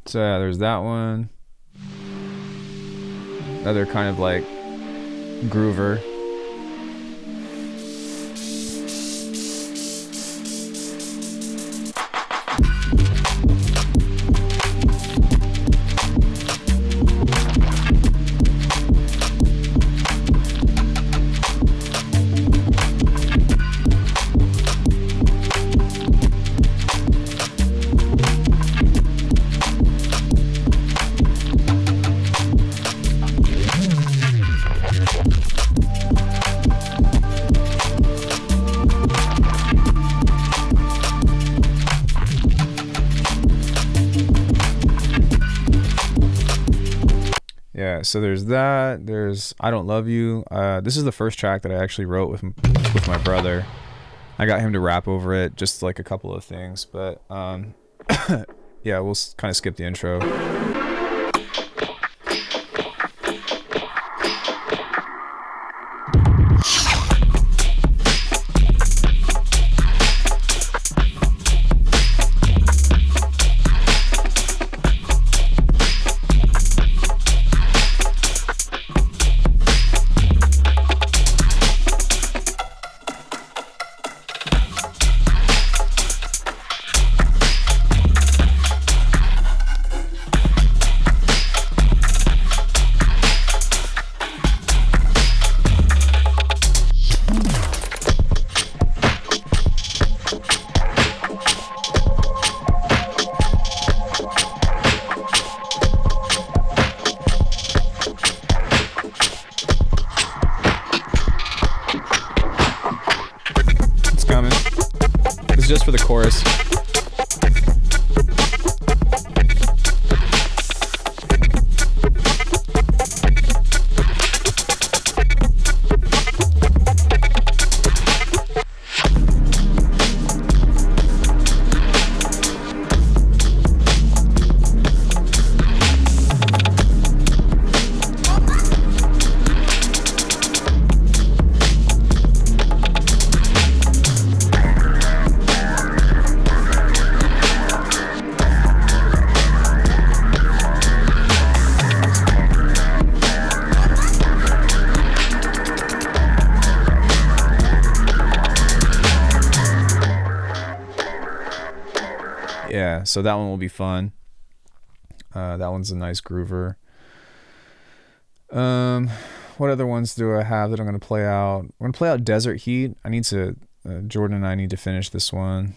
C: So yeah, there's that one. Another kind of like groover. Yeah, so there's that. There's I Don't Love You. This is the first track that I actually wrote with my brother. I got him to rap over it, just like a couple of things, but yeah, we'll kind of skip the intro. Just for the chorus. Yeah, so that one will be fun. That one's a nice groover. What other ones do I have that I'm going to play out? I'm going to play out Desert Heat. I need to, Jordan and I need to finish this one.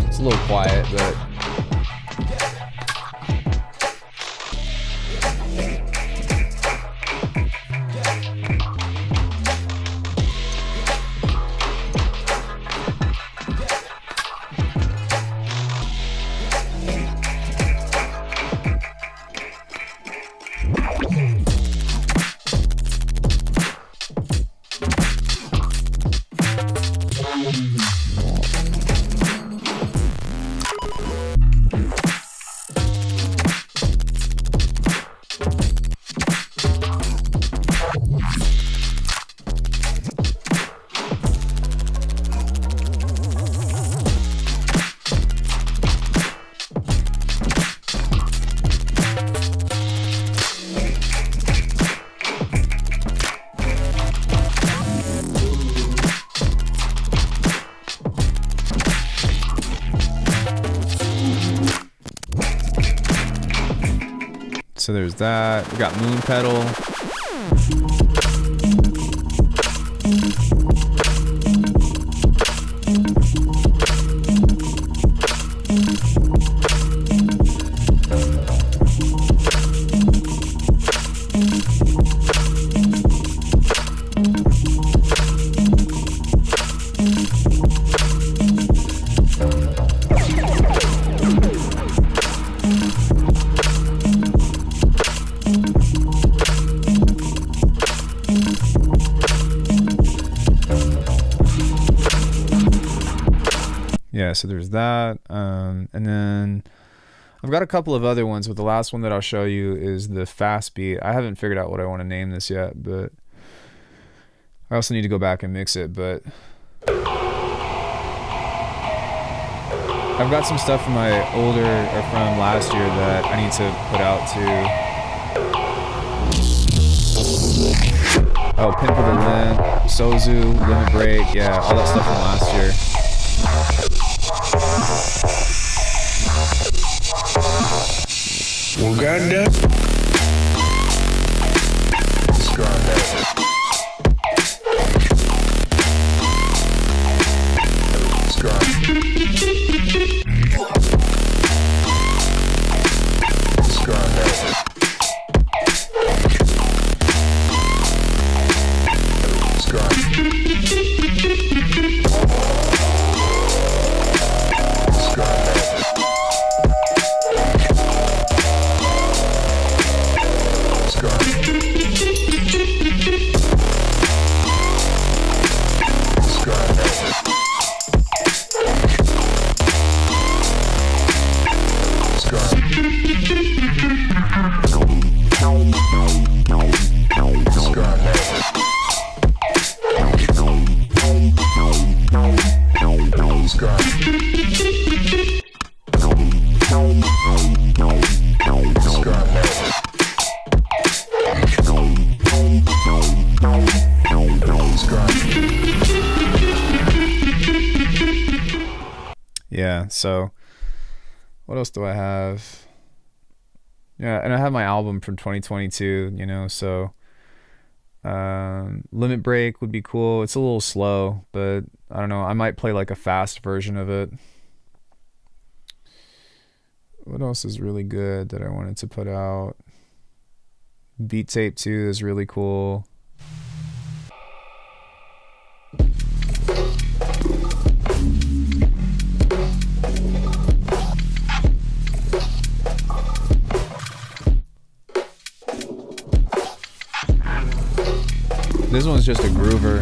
C: It's a little quiet, but so there's that. We got Moon Pedal. Yeah, so there's that. And then I've got a couple of other ones, but the last one that I'll show you is the fast beat. I haven't figured out what I want to name this yet, but I also need to go back and mix it. But I've got some stuff from my older, or from last year, that I need to put out too. Oh, Pimp of the Limp, Sozu, Limit Break, yeah, all that stuff from last year.
A: Well, goddamn.
C: Yeah, so what else do I have? Yeah, and I have my album from 2022, you know, so Limit Break would be cool. It's a little slow, but I don't know, I might play like a fast version of it. What else is really good that I wanted to put out? Beat Tape 2 is really cool. This one's just a groover.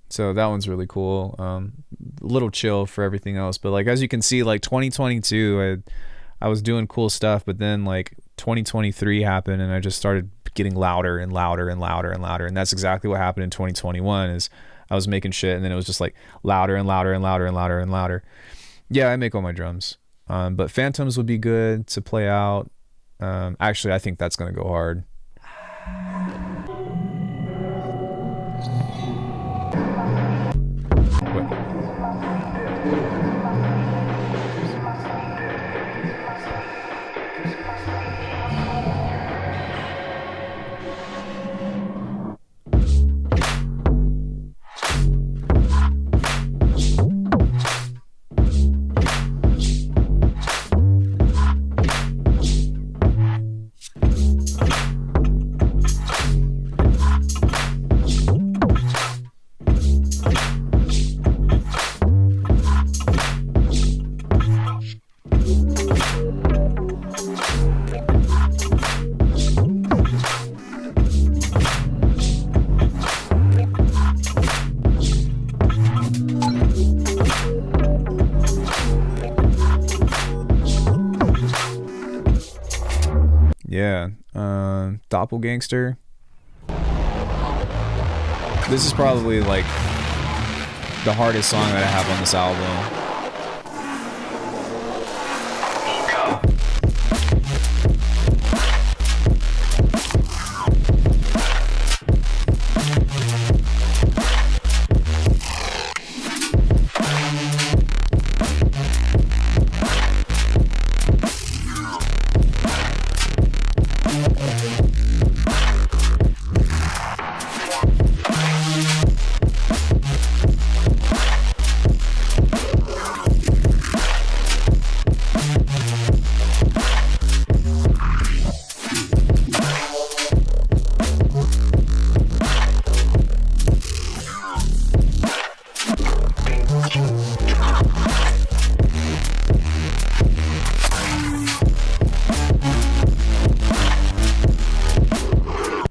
C: So that one's really cool. A little chill for everything else, but like as you can see, like 2022, I was doing cool stuff, but then like 2023 happened, and I just started kept getting louder and louder and louder and louder. And that's exactly what happened in 2021 is I was making shit and then it was just like louder and louder and louder and louder and louder. Yeah, I make all my drums. But Phantoms would be good to play out. Actually, I think that's going to go hard. Yeah, Doppelgangster. This is probably like the hardest song that I have on this album.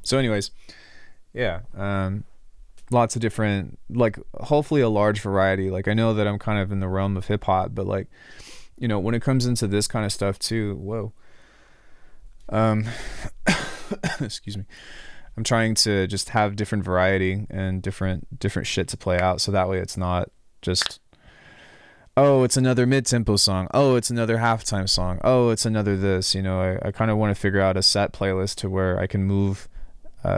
C: So anyways, yeah, lots of different, like hopefully a large variety. Like I know that I'm kind of in the realm of hip hop, but like, you know, when it comes into this kind of stuff too, whoa. Excuse me. I'm trying to just have different variety and different shit to play out. So that way it's not just, oh, it's another mid-tempo song. Oh, it's another halftime song. Oh, it's another this, you know, I kind of want to figure out a set playlist to where I can move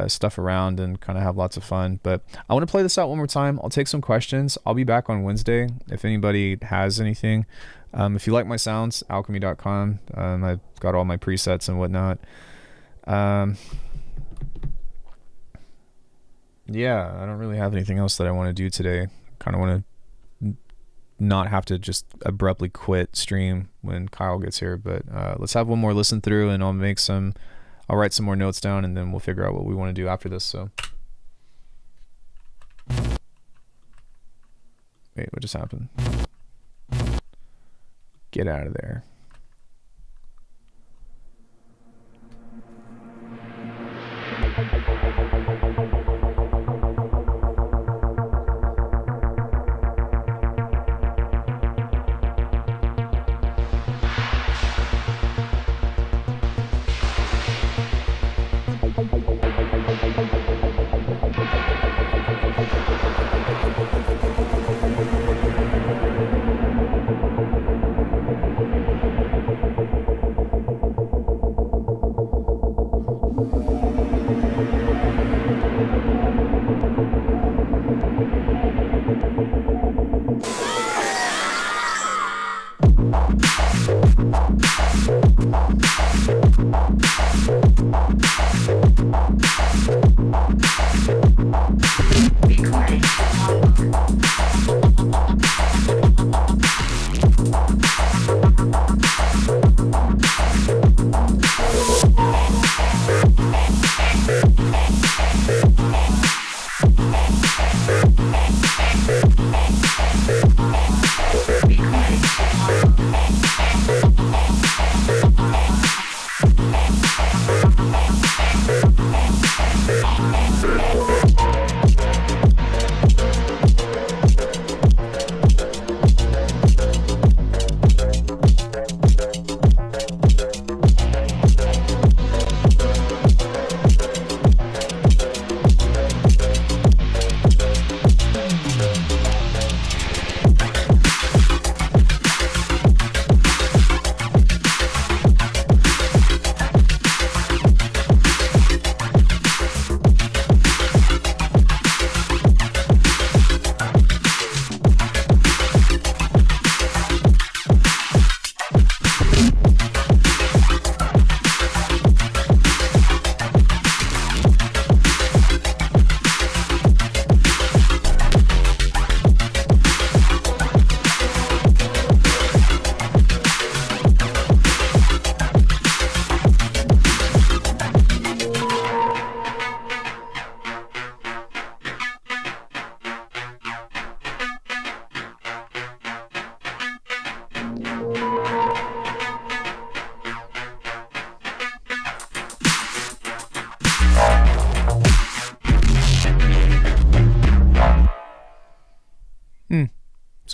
C: stuff around and kind of have lots of fun. But I want to play this out one more time. I'll take some questions. I'll be back on Wednesday if anybody has anything. If you like my sounds, alckemy.com. I've got all my presets and whatnot. Yeah, I don't really have anything else that I want to do today. Kind of want to not have to just abruptly quit stream when Kyle gets here, but let's have one more listen through and I'll write some more notes down and then we'll figure out what we want to do after this. So wait, what just happened? Get out of there.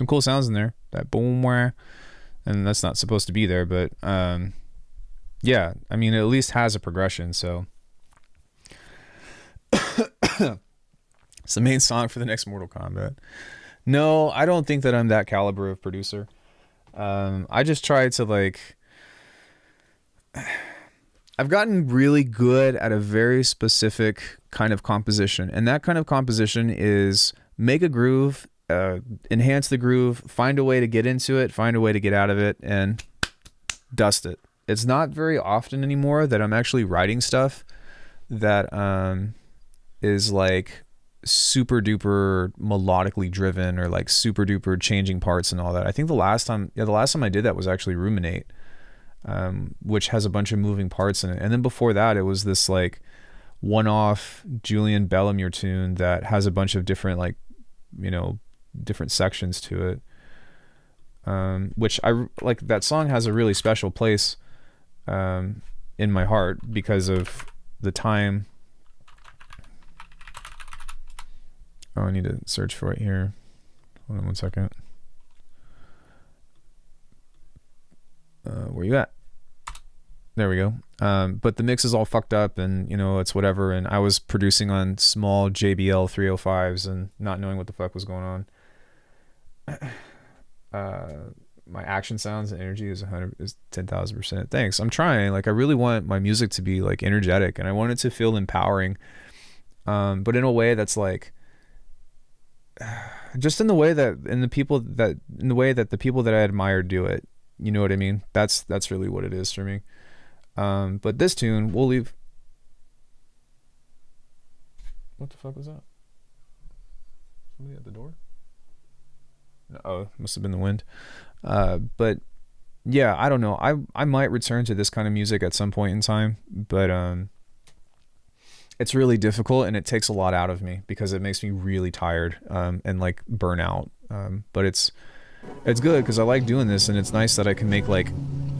C: some cool sounds in there. That boom wah, and that's not supposed to be there, but yeah, I mean, it at least has a progression. So it's the main song for the next Mortal Kombat. No, I don't think that I'm that caliber of producer. I just try to like, I've gotten really good at a very specific kind of composition, and that kind of composition is make a groove, enhance the groove, find a way to get into it, find a way to get out of it, and dust it. It's not very often anymore that I'm actually writing stuff that is like super duper melodically driven or like super duper changing parts and all that. I think the last time I did that was actually Ruminate, which has a bunch of moving parts in it. And then before that, it was this like one-off Julian Bellemere tune that has a bunch of different like, you know, different sections to it. Which I like. That song has a really special place in my heart because of the time. Oh, I need to search for it here. Hold on 1 second. Where you at? There we go. But the mix is all fucked up and, you know, it's whatever. And I was producing on small JBL 305s and not knowing what the fuck was going on. My action sounds and energy is 10,000%. Thanks. I'm trying. Like, I really want my music to be like energetic and I want it to feel empowering. But in a way that's like, just in the way that the people that I admire do it. You know what I mean? That's really what it is for me. But this tune, we'll leave. What the fuck was that? Somebody at the door? Oh, must have been the wind. But yeah, I don't know. I might return to this kind of music at some point in time, but it's really difficult and it takes a lot out of me because it makes me really tired and like burn out. But it's good because I like doing this and it's nice that I can make like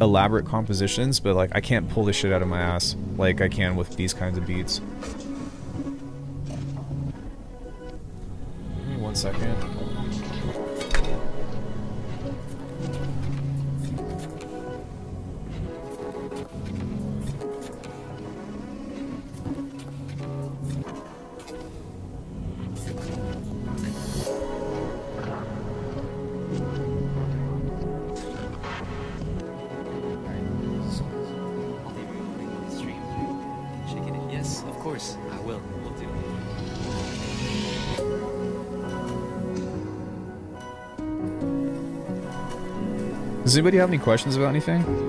C: elaborate compositions, but like I can't pull this shit out of my ass like I can with these kinds of beats. Give me 1 second. Does anybody have any questions about anything?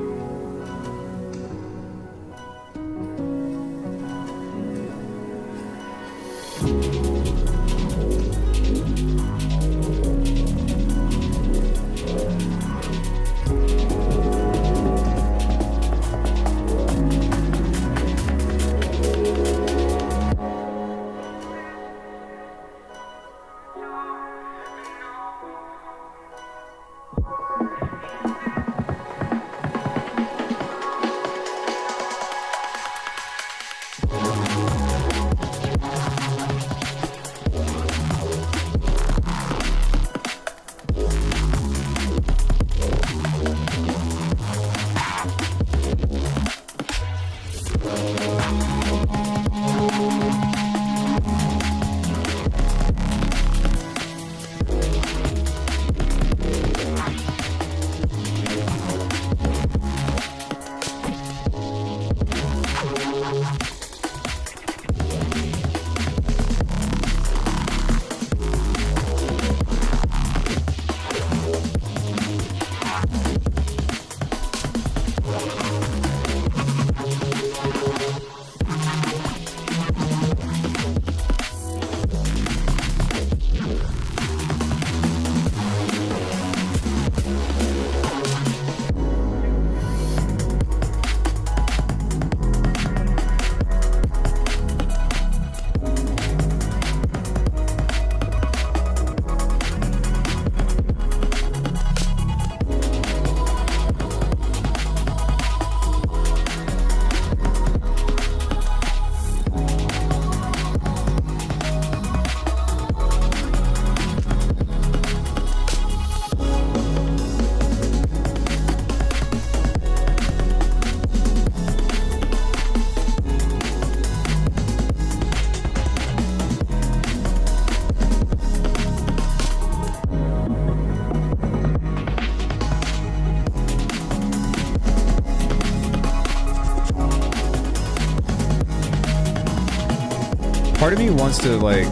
C: part of me wants to like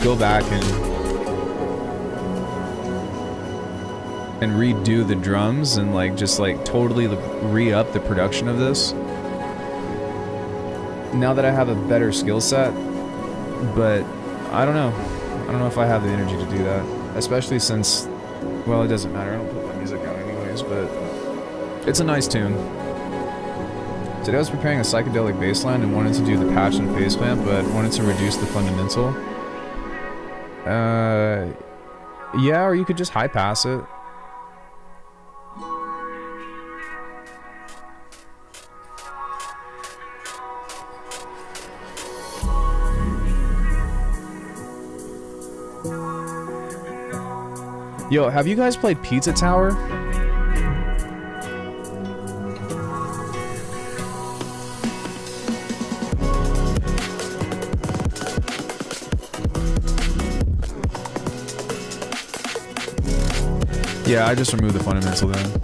C: go back and redo the drums and like just like totally re-up the production of this now that I have a better skill set. But I don't know if I have the energy to do that, especially since, well, it doesn't matter, I don't put my music out anyways, but it's a nice tune. Today I was preparing a psychedelic bass line and wanted to do the patch and phase clamp, but wanted to reduce the fundamental. Yeah, or you could just high pass it. Yo, have you guys played Pizza Tower? Yeah, I just removed the fundamental then.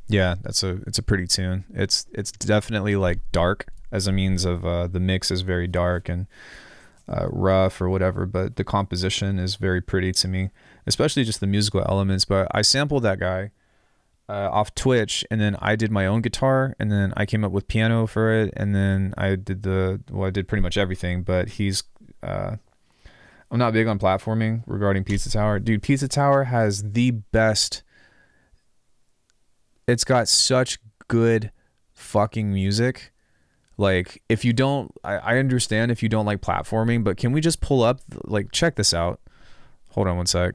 C: Yeah, it's a pretty tune. It's definitely like dark as a means of the mix is very dark and rough or whatever, but the composition is very pretty to me, especially just the musical elements. But I sampled that guy off Twitch, and then I did my own guitar, and then I came up with piano for it, and then I did I did pretty much everything. But he's I'm not big on platforming regarding Pizza Tower. Dude, Pizza Tower has the best. It's got such good fucking music. Like, if you don't, I understand if you don't like platforming, but can we just pull up, like, check this out. Hold on one sec.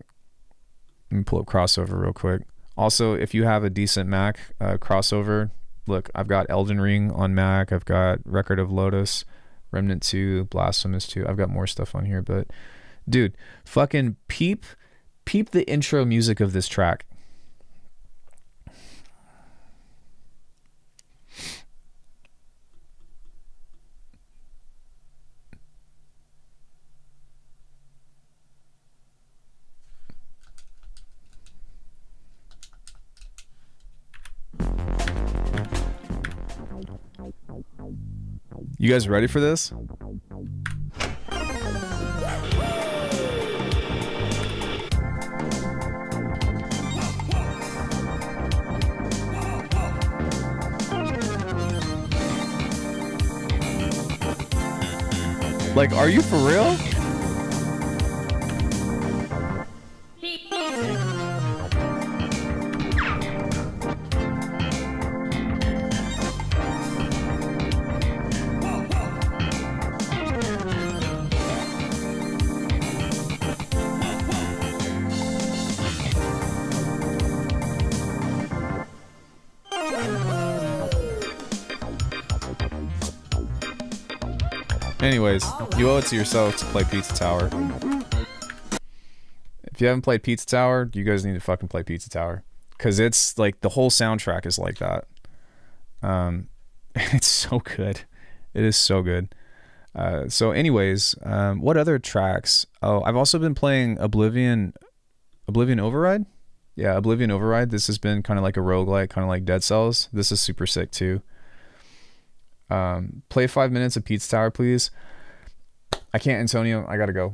C: Let me pull up Crossover real quick. Also, if you have a decent Mac, Crossover, look, I've got Elden Ring on Mac. I've got Record of Lotus, Remnant 2, Blasphemous 2. I've got more stuff on here, but dude, fucking peep the intro music of this track. You guys ready for this? Like, are you for real? Anyways, you owe it to yourself to play Pizza Tower. If you haven't played Pizza Tower, you guys need to fucking play Pizza Tower. Because it's like, the whole soundtrack is like that. It's so good. It is so good. So anyways, what other tracks? Oh, I've also been playing Oblivion Override? Yeah, Oblivion Override. This has been kind of like a roguelike, kind of like Dead Cells. This is super sick too. Play 5 minutes of Pizza Tower, please. I can't, Antonio. I gotta go.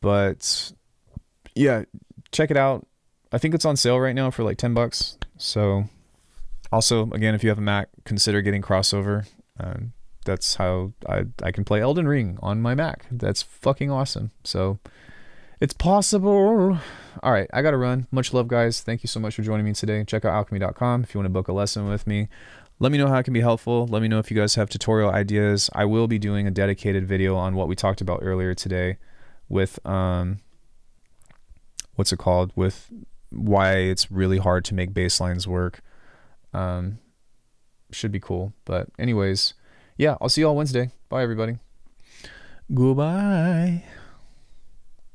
C: But yeah, check it out. I think it's on sale right now for like $10. So also, again, if you have a Mac, consider getting Crossover. That's how I can play Elden Ring on my Mac. That's fucking awesome. So it's possible. All right, I gotta run. Much love, guys. Thank you so much for joining me today. Check out alchemy.com if you want to book a lesson with me. Let me know how it can be helpful. Let me know if you guys have tutorial ideas. I will be doing a dedicated video on what we talked about earlier today with, what's it called? With why it's really hard to make bass lines work. Should be cool. But anyways, yeah, I'll see you all Wednesday. Bye, everybody. Goodbye.